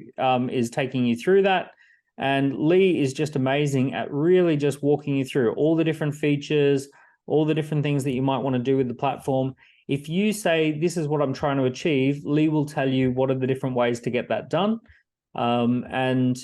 S1: is taking you through that. And Lee is just amazing at really just walking you through all the different features, all the different things that you might want to do with the platform. If you say, this is what I'm trying to achieve, Lee will tell you what are the different ways to get that done. And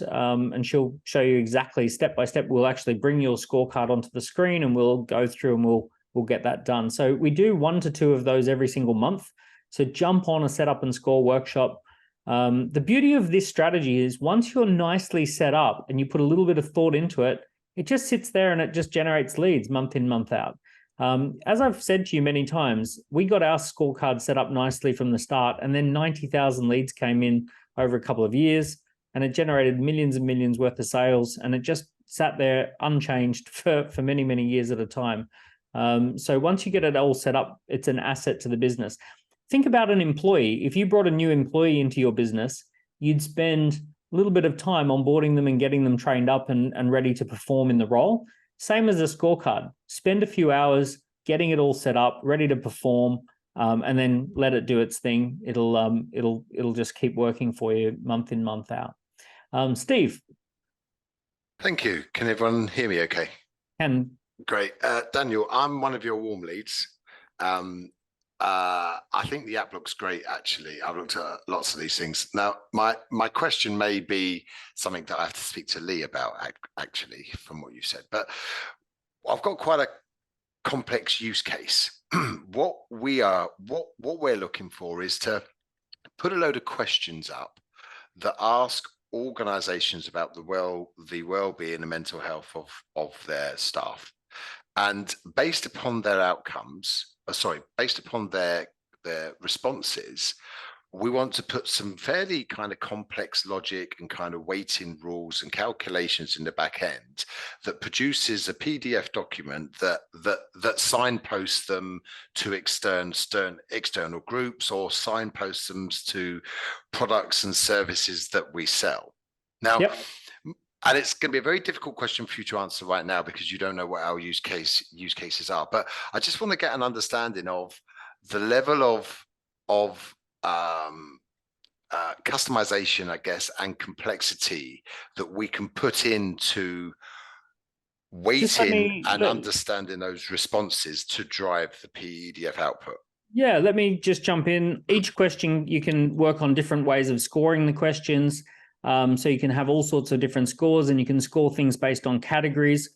S1: she'll show you exactly step by step. We'll actually bring your scorecard onto the screen, and we'll go through and we'll get that done. So we do 1 to 2 of those every single month. So jump on a Setup and Score workshop. The beauty of this strategy is once you're nicely set up and you put a little bit of thought into it, it just sits there and it just generates leads month in, month out. As I've said to you many times, we got our scorecard set up nicely from the start, and then 90,000 leads came in over a couple of years, and it generated millions and millions worth of sales, and it just sat there unchanged for many, many years at a time. So once you get it all set up, it's an asset to the business. Think about an employee. If you brought a new employee into your business, you'd spend a little bit of time onboarding them and getting them trained up and ready to perform in the role. Same as a scorecard. Spend a few hours getting it all set up, ready to perform, and then let it do its thing. It'll just keep working for you month in, month out. Steve.
S8: Thank you. Can everyone hear me okay? Great. Daniel, I'm one of your warm leads. I think the app looks great, actually. I've looked at lots of these things. Now, my question may be something that I have to speak to Lee about, actually, from what you said. But I've got quite a complex use case. What we're looking for is to put a load of questions up that ask organizations about the well-being and mental health of their staff. And based upon their outcomes, based upon their responses, we want to put some fairly kind of complex logic and kind of weighting rules and calculations in the back end that produces a PDF document that signposts them to external groups or signposts them to products and services that we sell. Now, and it's going to be a very difficult question for you to answer right now because you don't know what our use cases are. But I just want to get an understanding of the level of customization, I guess, and complexity that we can put into weighting and understanding those responses to drive the PDF output.
S1: Yeah, let me just jump in. Each question, you can work on different ways of scoring the questions. So you can have all sorts of different scores, and you can score things based on categories.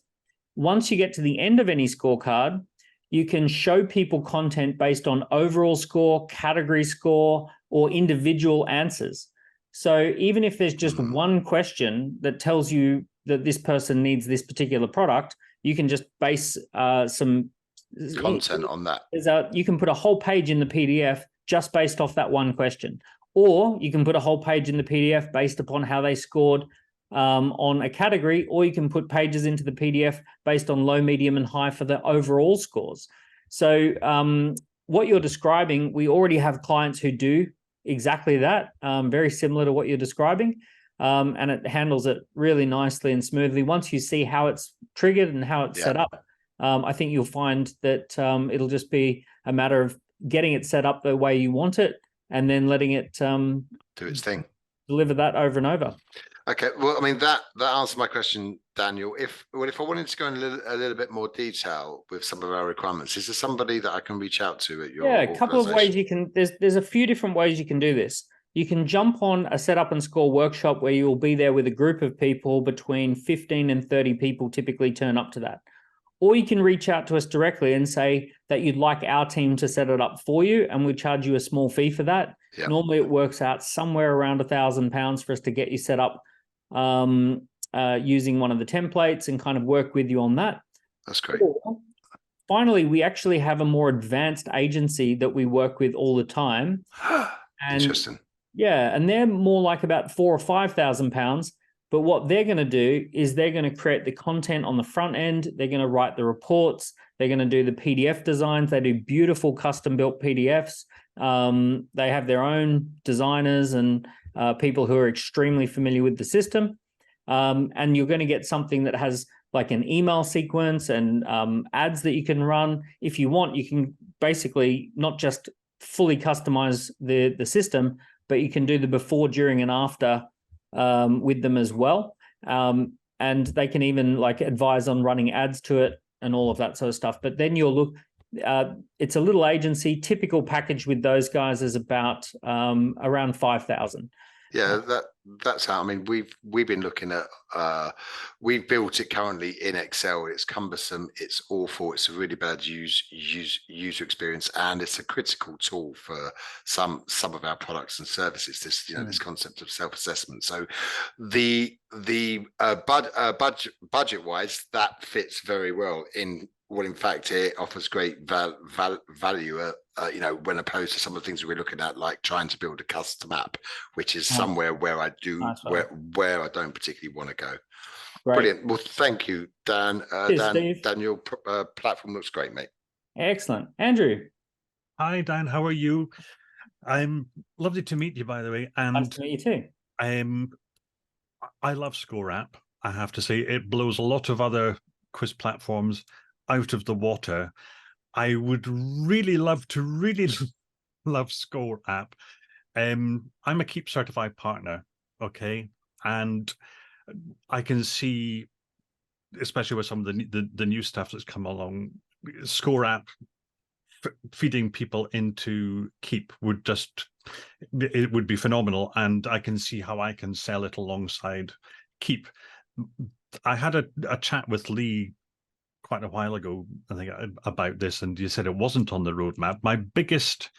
S1: Once you get to the end of any scorecard, you can show people content based on overall score, category score, or individual answers. So even if there's just one question that tells you that this person needs this particular product, you can just base some
S8: content on that.
S1: You can put a whole page in the PDF just based off that one question. Or you can put a whole page in the PDF based upon how they scored on a category, or you can put pages into the PDF based on low, medium, and high for the overall scores. So what you're describing, we already have clients who do exactly that, very similar to what you're describing, and it handles it really nicely and smoothly. Once you see how it's triggered and how it's set up, I think you'll find that it'll just be a matter of getting it set up the way you want it, and then letting it
S8: do its thing,
S1: deliver that over and over.
S8: Okay, well, I mean that answers my question, Daniel. If I wanted to go in a little bit more detail with some of our requirements, is there somebody that I can reach out to at your
S1: a couple of ways you can. There's a few different ways you can do this. You can jump on a setup and score workshop where you'll be there with a group of people. Between 15 and 30 people typically turn up to that. Or you can reach out to us directly and say that you'd like our team to set it up for you, and we charge you a small fee for that. Yep. Normally it works out somewhere around £1,000 for us to get you set up using one of the templates and kind of work with you on that.
S8: That's great.
S1: Or, finally, we actually have a more advanced agency that we work with all the time.
S8: Interesting.
S1: Yeah, and they're more like about £4,000 or £5,000. But what they're going to do is they're going to create the content on the front end. They're going to write the reports. They're going to do the PDF designs. They do beautiful custom-built PDFs. They have their own designers and people who are extremely familiar with the system. And you're going to get something that has like an email sequence and ads that you can run. If you want, you can basically not just fully customize the system, but you can do the before, during, and after with them as well. And they can even like advise on running ads to it and all of that sort of stuff. But then you'll look, it's a little agency. Typical package with those guys is about around 5,000.
S8: Yeah, that's how. I mean, we've been looking at. We've built it currently in Excel. It's cumbersome. It's awful. It's a really bad user experience, and it's a critical tool for some of our products and services. This this concept of self-assessment. So the budget wise, that fits very well in. Well, in fact, it offers great value, when opposed to some of the things we're looking at, like trying to build a custom app, which is somewhere where I do where I don't particularly want to go. Great. Brilliant. Well, thank you, Dan. Daniel, platform looks great, mate.
S1: Excellent. Andrew.
S9: Hi, Dan. How are you? I'm lovely to meet you, by the way. And
S1: nice to meet you too.
S9: I love ScoreApp. I have to say, it blows a lot of other quiz platforms out of the water. I would really love love ScoreApp. I'm a Keep certified partner, okay, and I can see, especially with some of the new stuff that's come along, ScoreApp feeding people into Keep would be phenomenal, and I can see how I can sell it alongside Keep. I had a chat with Lee quite a while ago, I think, about this, and you said it wasn't on the roadmap. My biggest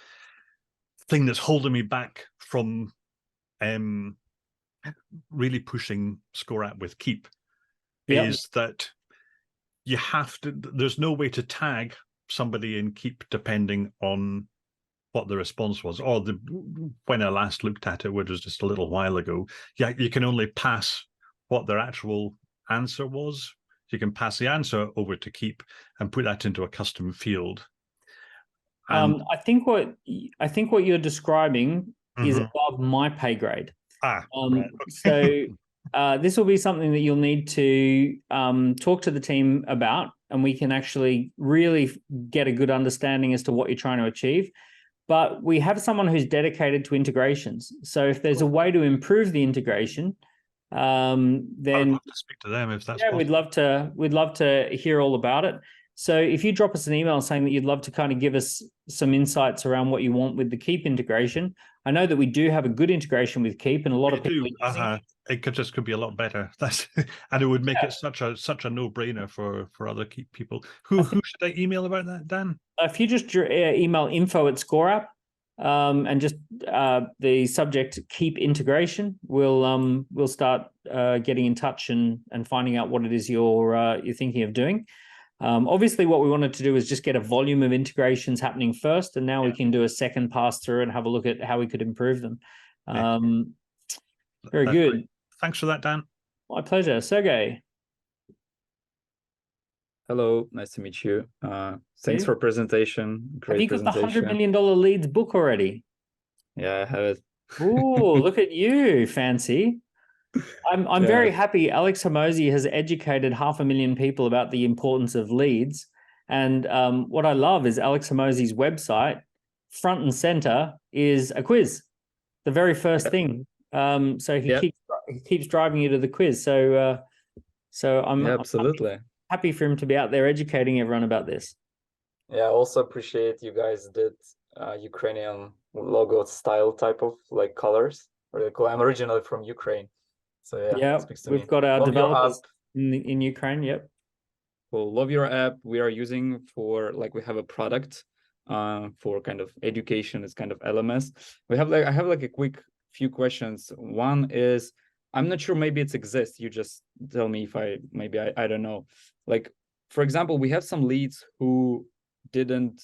S9: thing that's holding me back from really pushing ScoreApp with Keep is that you have to. There's no way to tag somebody in Keep depending on what the response was, or when I last looked at it, which was just a little while ago. Yeah, you can only pass what their actual answer was. You can pass the answer over to Keep and put that into a custom field. And,
S1: I think what you're describing is above my pay grade.
S9: right.
S1: So this will be something that you'll need to talk to the team about, and we can actually really get a good understanding as to what you're trying to achieve. But we have someone who's dedicated to integrations. So if there's a way to improve the integration, then
S9: I would love to speak to them if that's possible.
S1: we'd love to hear all about it. So if you drop us an email saying that you'd love to kind of give us some insights around what you want with the Keep integration, I know that we do have a good integration with Keep, and a lot of people are using it.
S9: It could be a lot better. And it would make it such a no-brainer for other Keep people. Who should I email about that, Dan?
S1: If you just email info@ScoreApp and just the subject Keep integration, we'll start getting in touch and finding out what it is you're thinking of doing. Obviously, what we wanted to do is just get a volume of integrations happening first, and now we can do a second pass through and have a look at how we could improve them. Very good.
S9: Great. Thanks for that, Dan.
S1: My pleasure. Sergey.
S10: Hello, nice to meet you. Thanks for presentation. Great
S1: have you got the
S10: presentation.
S1: $100 million leads book already?
S10: Yeah, I have it.
S1: Ooh, look at you, fancy. I'm very happy Alex Hormozi has educated 500,000 people about the importance of leads. And what I love is Alex Hormozi's website, front and center, is a quiz, the very first thing. So he keeps driving you to the quiz. So I'm
S10: absolutely
S1: happy for him to be out there educating everyone about this.
S10: Yeah, I also appreciate you guys did Ukrainian logo style type of like colors. Really cool. I'm originally from Ukraine. So
S1: we've got our developers in Ukraine. Yep.
S10: Well, love your app. We are using for we have a product for kind of education. It's kind of LMS. I have like a quick few questions. One is, I'm not sure, maybe it exists. You just tell me if I don't know. Like, for example, we have some leads who didn't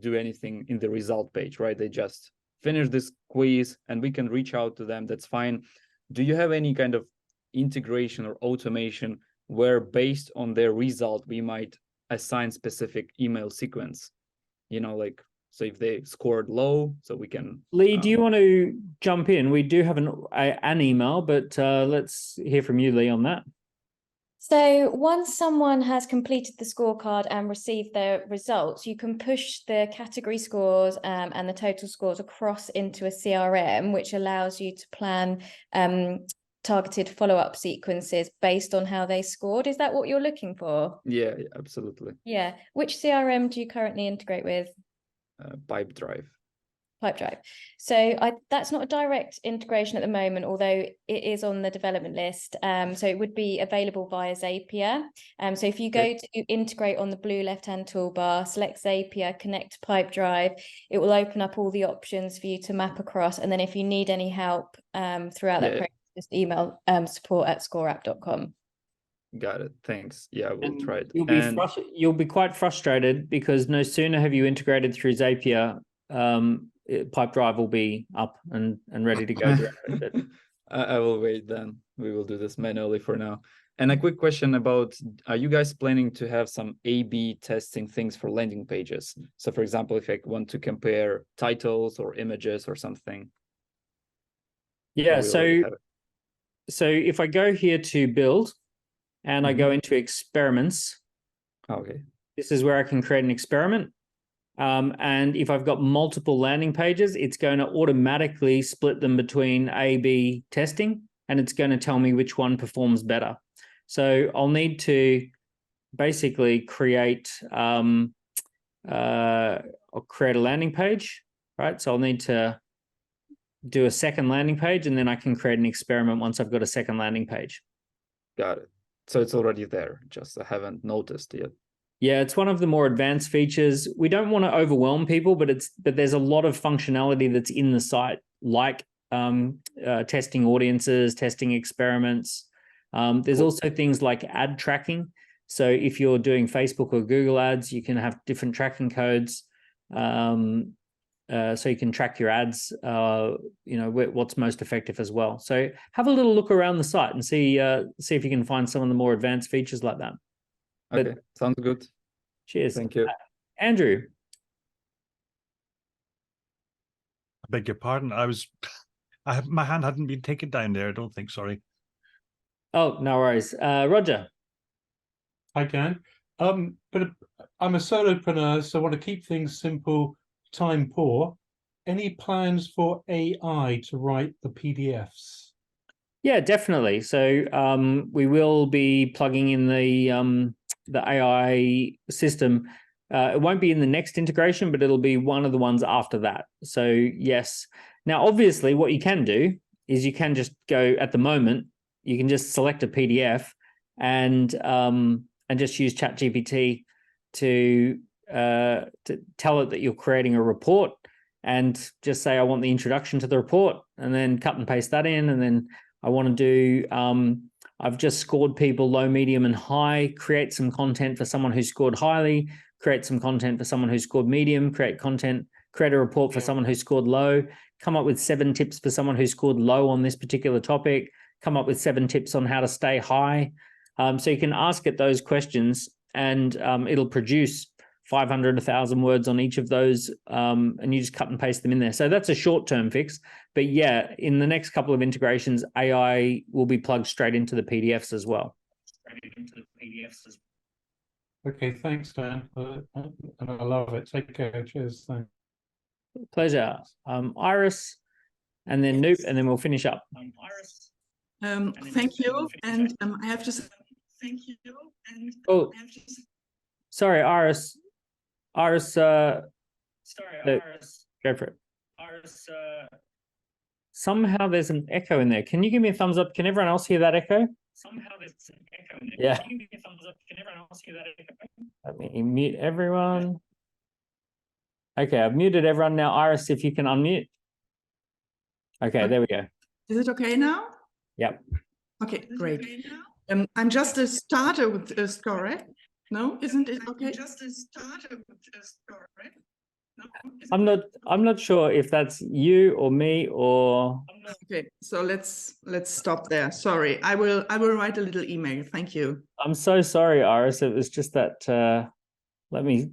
S10: do anything in the result page, right? They just finished this quiz and we can reach out to them. That's fine. Do you have any kind of integration or automation where based on their result, we might assign specific email sequence, so if they scored low, so we can...
S1: Lee, do you want to jump in? We do have an email, but let's hear from you, Lee, on that.
S11: So once someone has completed the scorecard and received their results, you can push the category scores and the total scores across into a CRM, which allows you to plan targeted follow-up sequences based on how they scored. Is that what you're looking for?
S10: Yeah, absolutely.
S11: Yeah. Which CRM do you currently integrate with?
S10: Pipedrive.
S11: So that's not a direct integration at the moment, although it is on the development list. So it would be available via Zapier. So if you go to integrate on the blue left-hand toolbar, select Zapier, connect to Pipedrive, it will open up all the options for you to map across. And then if you need any help throughout that process, just email support@scoreapp.com.
S10: Got it. Thanks. Yeah, we'll try it.
S1: You'll be quite frustrated because no sooner have you integrated through Zapier, Pipedrive will be up and ready to go.
S10: I will wait then. We will do this manually for now. And a quick question about, are you guys planning to have some A/B testing things for landing pages? So for example, if I want to compare titles or images or something.
S1: Yeah, so if I go here to build and I go into experiments, this is where I can create an experiment. And if I've got multiple landing pages, it's going to automatically split them between A/B testing, and it's going to tell me which one performs better. So I'll need to basically create a landing page, right? So I'll need to do a second landing page, and then I can create an experiment once I've got a second landing page.
S10: Got it. So it's already there, just I haven't noticed yet.
S1: Yeah, it's one of the more advanced features. We don't want to overwhelm people, but there's a lot of functionality that's in the site, like testing audiences, testing experiments. There's also things like ad tracking. So if you're doing Facebook or Google ads, you can have different tracking codes. so you can track your ads, what's most effective as well. So have a little look around the site and see if you can find some of the more advanced features like that.
S10: Okay, sounds good.
S1: Cheers.
S10: Thank you.
S1: Andrew.
S9: I beg your pardon. My hand hadn't been taken down there. I don't think. Sorry.
S1: Oh, no worries. Roger.
S5: Hi, Dan. But I'm a solopreneur, so I want to keep things simple, time poor. Any plans for AI to write the PDFs?
S1: Yeah, definitely. So we will be plugging in the AI system. It won't be in the next integration, but it'll be one of the ones after that. So yes. Now, obviously, what you can do is you can just go at the moment. You can just select a PDF and just use ChatGPT to tell it that you're creating a report, and just say, I want the introduction to the report, and then cut and paste that in. And then I want to do, I've just scored people low, medium, and high, create some content for someone who scored highly, create some content for someone who scored medium, create a report for someone who scored low, come up with 7 tips for someone who scored low on this particular topic, come up with 7 tips on how to stay high. So you can ask it those questions, and it'll produce 500, 1,000 words on each of those, and you just cut and paste them in there. So that's a short-term fix. But yeah, in the next couple of integrations, AI will be plugged straight into the PDFs as well.
S5: Okay, thanks, Dan. And I love it. Take care. Cheers. Thanks.
S1: Pleasure. Iris, and then Noop, and then we'll finish up.
S12: Thank you. And I have to say thank you. And
S1: oh, sorry, Iris. Iris, go for it. Iris, somehow there's an echo in there. Can you give me a thumbs up? Can everyone else hear that echo? Somehow there's an echo in there. Yeah. Can you give me a thumbs up? Can everyone else hear that echo? Let me mute everyone. Okay, I've muted everyone now. Iris, if you can unmute. Okay, there we go.
S12: Is it okay now?
S1: Yep.
S12: Okay, great. I'm just a starter with ScoreApp. No, isn't it okay? Just a starter with ScoreApp. No,
S1: I'm not sure if that's you or me or.
S12: Okay, so let's stop there. Sorry, I will write a little email. Thank you.
S1: I'm so sorry, Iris. It was just that. Let me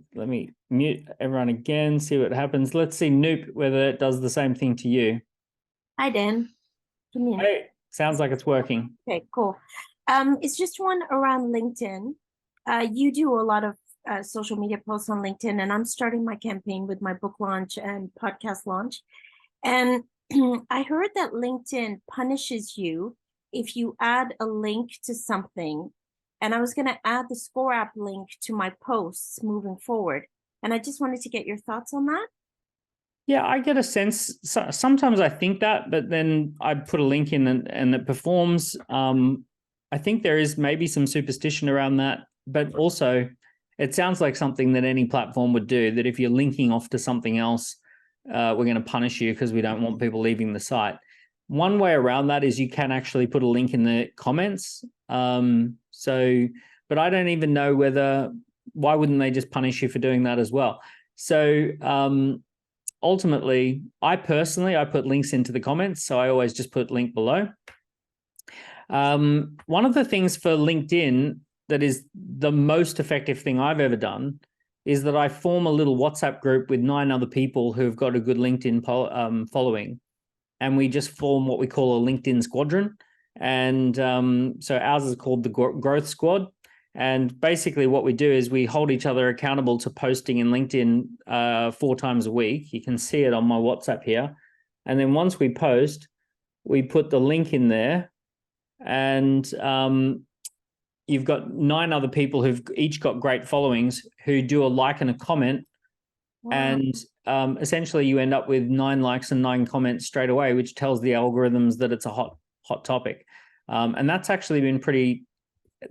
S1: mute everyone again. See what happens. Let's see, Noop, whether it does the same thing to you.
S7: Hi, Dan. Come here.
S1: Hey, sounds like it's working.
S7: Okay, cool. It's just one around LinkedIn. You do a lot of social media posts on LinkedIn, and I'm starting my campaign with my book launch and podcast launch. And I heard that LinkedIn punishes you if you add a link to something. And I was going to add the ScoreApp link to my posts moving forward. And I just wanted to get your thoughts on that.
S1: Yeah, I get a sense. Sometimes I think that, but then I put a link in and it performs. I think there is maybe some superstition around that, but also it sounds like something that any platform would do, that if you're linking off to something else, we're going to punish you because we don't want people leaving the site. One way around that is you can actually put a link in the comments. But I don't even know why wouldn't they just punish you for doing that as well? So ultimately, I put links into the comments. So I always just put link below. One of the things for LinkedIn that is the most effective thing I've ever done is that I form a little WhatsApp group with 9 other people who've got a good LinkedIn following. And we just form what we call a LinkedIn squadron. And so ours is called the Growth Squad. And basically what we do is we hold each other accountable to posting in LinkedIn 4 times a week. You can see it on my WhatsApp here. And then once we post, we put the link in there. And you've got 9 other people who've each got great followings who do a like and a comment. Wow. And essentially you end up with 9 likes and 9 comments straight away, which tells the algorithms that it's a hot topic. And that's actually been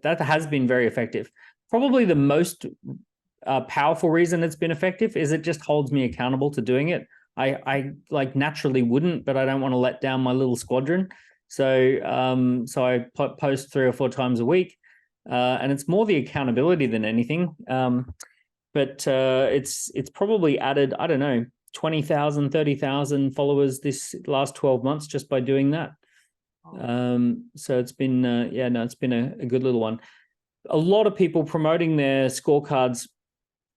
S1: that has been very effective. Probably the most powerful reason it's been effective is it just holds me accountable to doing it. I like naturally wouldn't, but I don't want to let down my little squadron. So I post 3 or 4 times a week, and it's more the accountability than anything. But it's probably added, I don't know, 20,000, 30,000 followers this last 12 months just by doing that. So it's been, it's been a good little one. A lot of people promoting their scorecards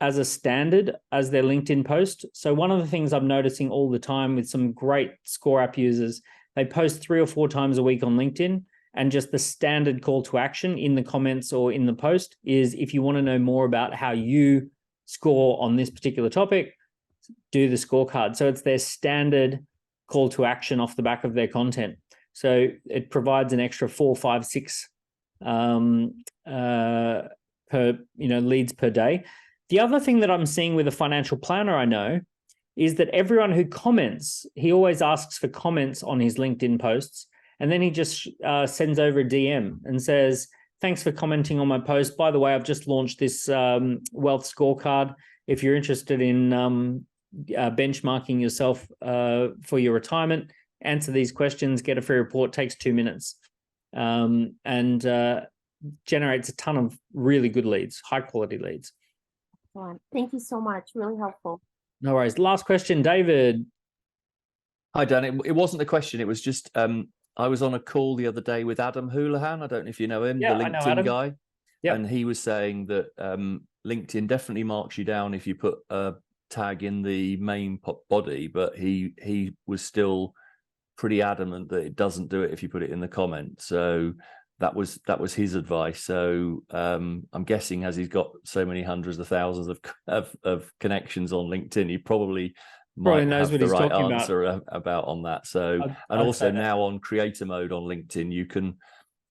S1: as a standard as their LinkedIn post. So one of the things I'm noticing all the time with some great ScoreApp users, they post 3 or 4 times a week on LinkedIn, and just the standard call to action in the comments or in the post is, if you want to know more about how you score on this particular topic, do the scorecard. So it's their standard call to action off the back of their content. So it provides an extra 4, 5, 6 leads per day. The other thing that I'm seeing with a financial planner I know is that everyone who comments, he always asks for comments on his LinkedIn posts, and then he just sends over a DM and says, thanks for commenting on my post. By the way, I've just launched this wealth scorecard. If you're interested in benchmarking yourself for your retirement, answer these questions, get a free report, takes 2 minutes, and generates a ton of really good leads, high quality leads.
S7: Thank you so much. Really helpful.
S1: No worries. Last question, David.
S4: Hi, Dan. It wasn't a question. It was just I was on a call the other day with Adam Houlihan. I don't know if you know him, the LinkedIn guy.
S1: Yep.
S4: And he was saying that LinkedIn definitely marks you down if you put a tag in the main body, but he was still pretty adamant that it doesn't do it if you put it in the comment. So that was his advice. So I'm guessing, as he's got so many hundreds of thousands of connections on LinkedIn, he probably might
S1: knows
S4: have
S1: what
S4: the
S1: he's
S4: right
S1: talking
S4: answer about on that. So and also now on creator mode on LinkedIn, you can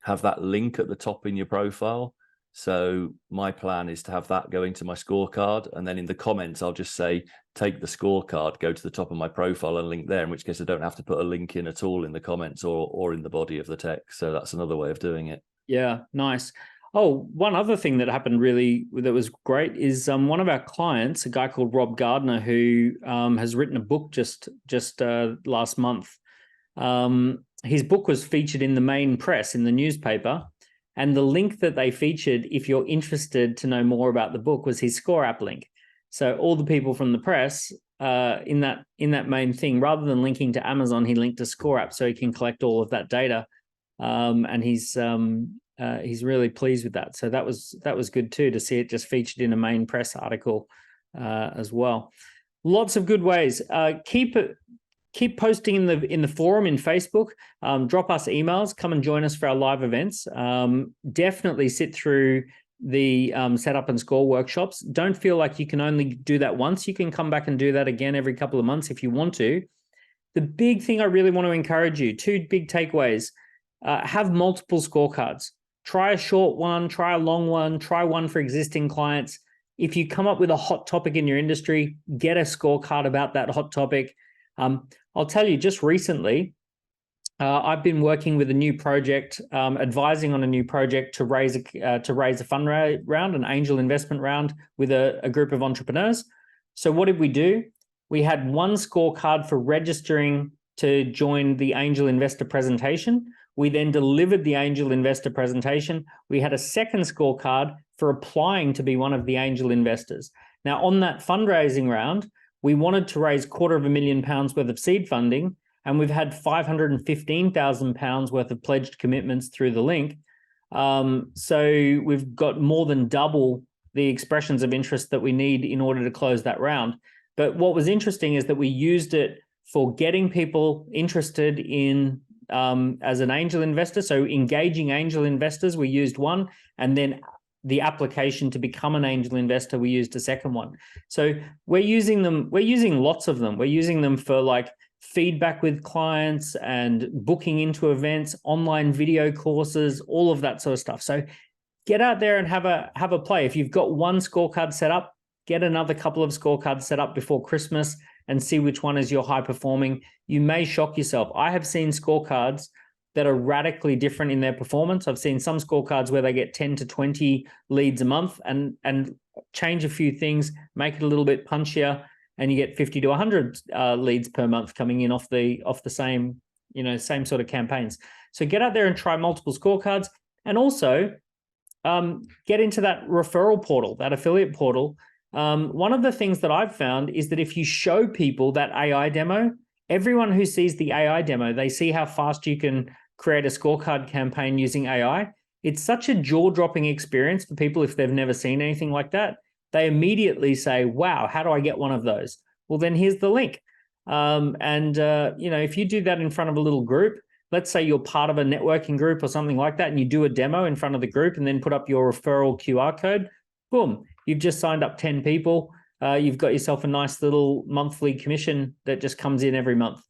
S4: have that link at the top in your profile. So my plan is to have that go into my scorecard, and then in the comments I'll just say, take the scorecard, go to the top of my profile and link there, in which case I don't have to put a link in at all in the comments or in the body of the text. So that's another way of doing it.
S1: Yeah, nice. Oh, one other thing that happened that was great is one of our clients, a guy called Rob Gardner, who has written a book just last month. His book was featured in the main press in the newspaper, and the link that they featured, if you're interested to know more about the book, was his ScoreApp link. So all the people from the press in that main thing, rather than linking to Amazon, he linked to ScoreApp so he can collect all of that data, and he's really pleased with that. So that was good too, to see it just featured in a main press article as well. Lots of good ways. Keep posting in the forum in Facebook. Drop us emails. Come and join us for our live events. Definitely sit through the setup and score workshops. Don't feel like you can only do that once. You can come back and do that again every couple of months if you want to. The big thing I really want to encourage you, 2 big takeaways. Have multiple scorecards. Try a short one, try a long one, try one for existing clients. If you come up with a hot topic in your industry, get a scorecard about that hot topic. I'll tell you, just recently, I've been working with a new project, advising on a new project to raise a fund round, an angel investment round with a group of entrepreneurs. So what did we do? We had one scorecard for registering to join the angel investor presentation. We then delivered the angel investor presentation. We had a second scorecard for applying to be one of the angel investors. Now, on that fundraising round, we wanted to raise £250,000 worth of seed funding, and we've had £515,000 worth of pledged commitments through the link. So we've got more than double the expressions of interest that we need in order to close that round. But what was interesting is that we used it for getting people interested in as an angel investor. So engaging angel investors, we used one, and then the application to become an angel investor, we used a second one. So we're using lots of them. We're using them for like feedback with clients and booking into events, online video courses, all of that sort of stuff. So get out there and have a play. If you've got one scorecard set up, get another couple of scorecards set up before Christmas and see which one is your high performing. You may shock yourself. I have seen scorecards that are radically different in their performance. I've seen some scorecards where they get 10 to 20 leads a month and change a few things, make it a little bit punchier, and you get 50 to 100 leads per month coming in off the same sort of campaigns. So get out there and try multiple scorecards, and also get into that referral portal, that affiliate portal. one of the things that I've found is that if you show people that AI demo, everyone who sees the AI demo, they see how fast you can create a scorecard campaign using AI. It's such a jaw-dropping experience for people if they've never seen anything like that. They immediately say, wow, how do I get one of those? Well, then here's the link. You know, if you do that in front of a little group, let's say you're part of a networking group or something like that, and you do a demo in front of the group and then put up your referral QR code, boom, you've just signed up 10 people. You've got yourself a nice little monthly commission that just comes in every month,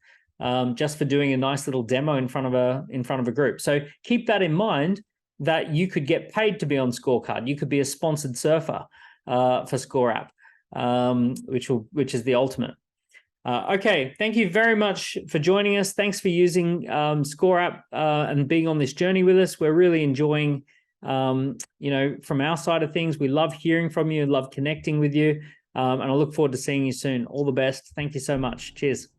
S1: just for doing a nice little demo in front of a group. So keep that in mind, that you could get paid to be on Scorecard. You could be a sponsored surfer for ScoreApp, which is the ultimate. Okay, thank you very much for joining us. Thanks for using ScoreApp and being on this journey with us. We're really enjoying, you know, from our side of things, we love hearing from you, love connecting with you, and I look forward to seeing you soon. All the best. Thank you so much. Cheers.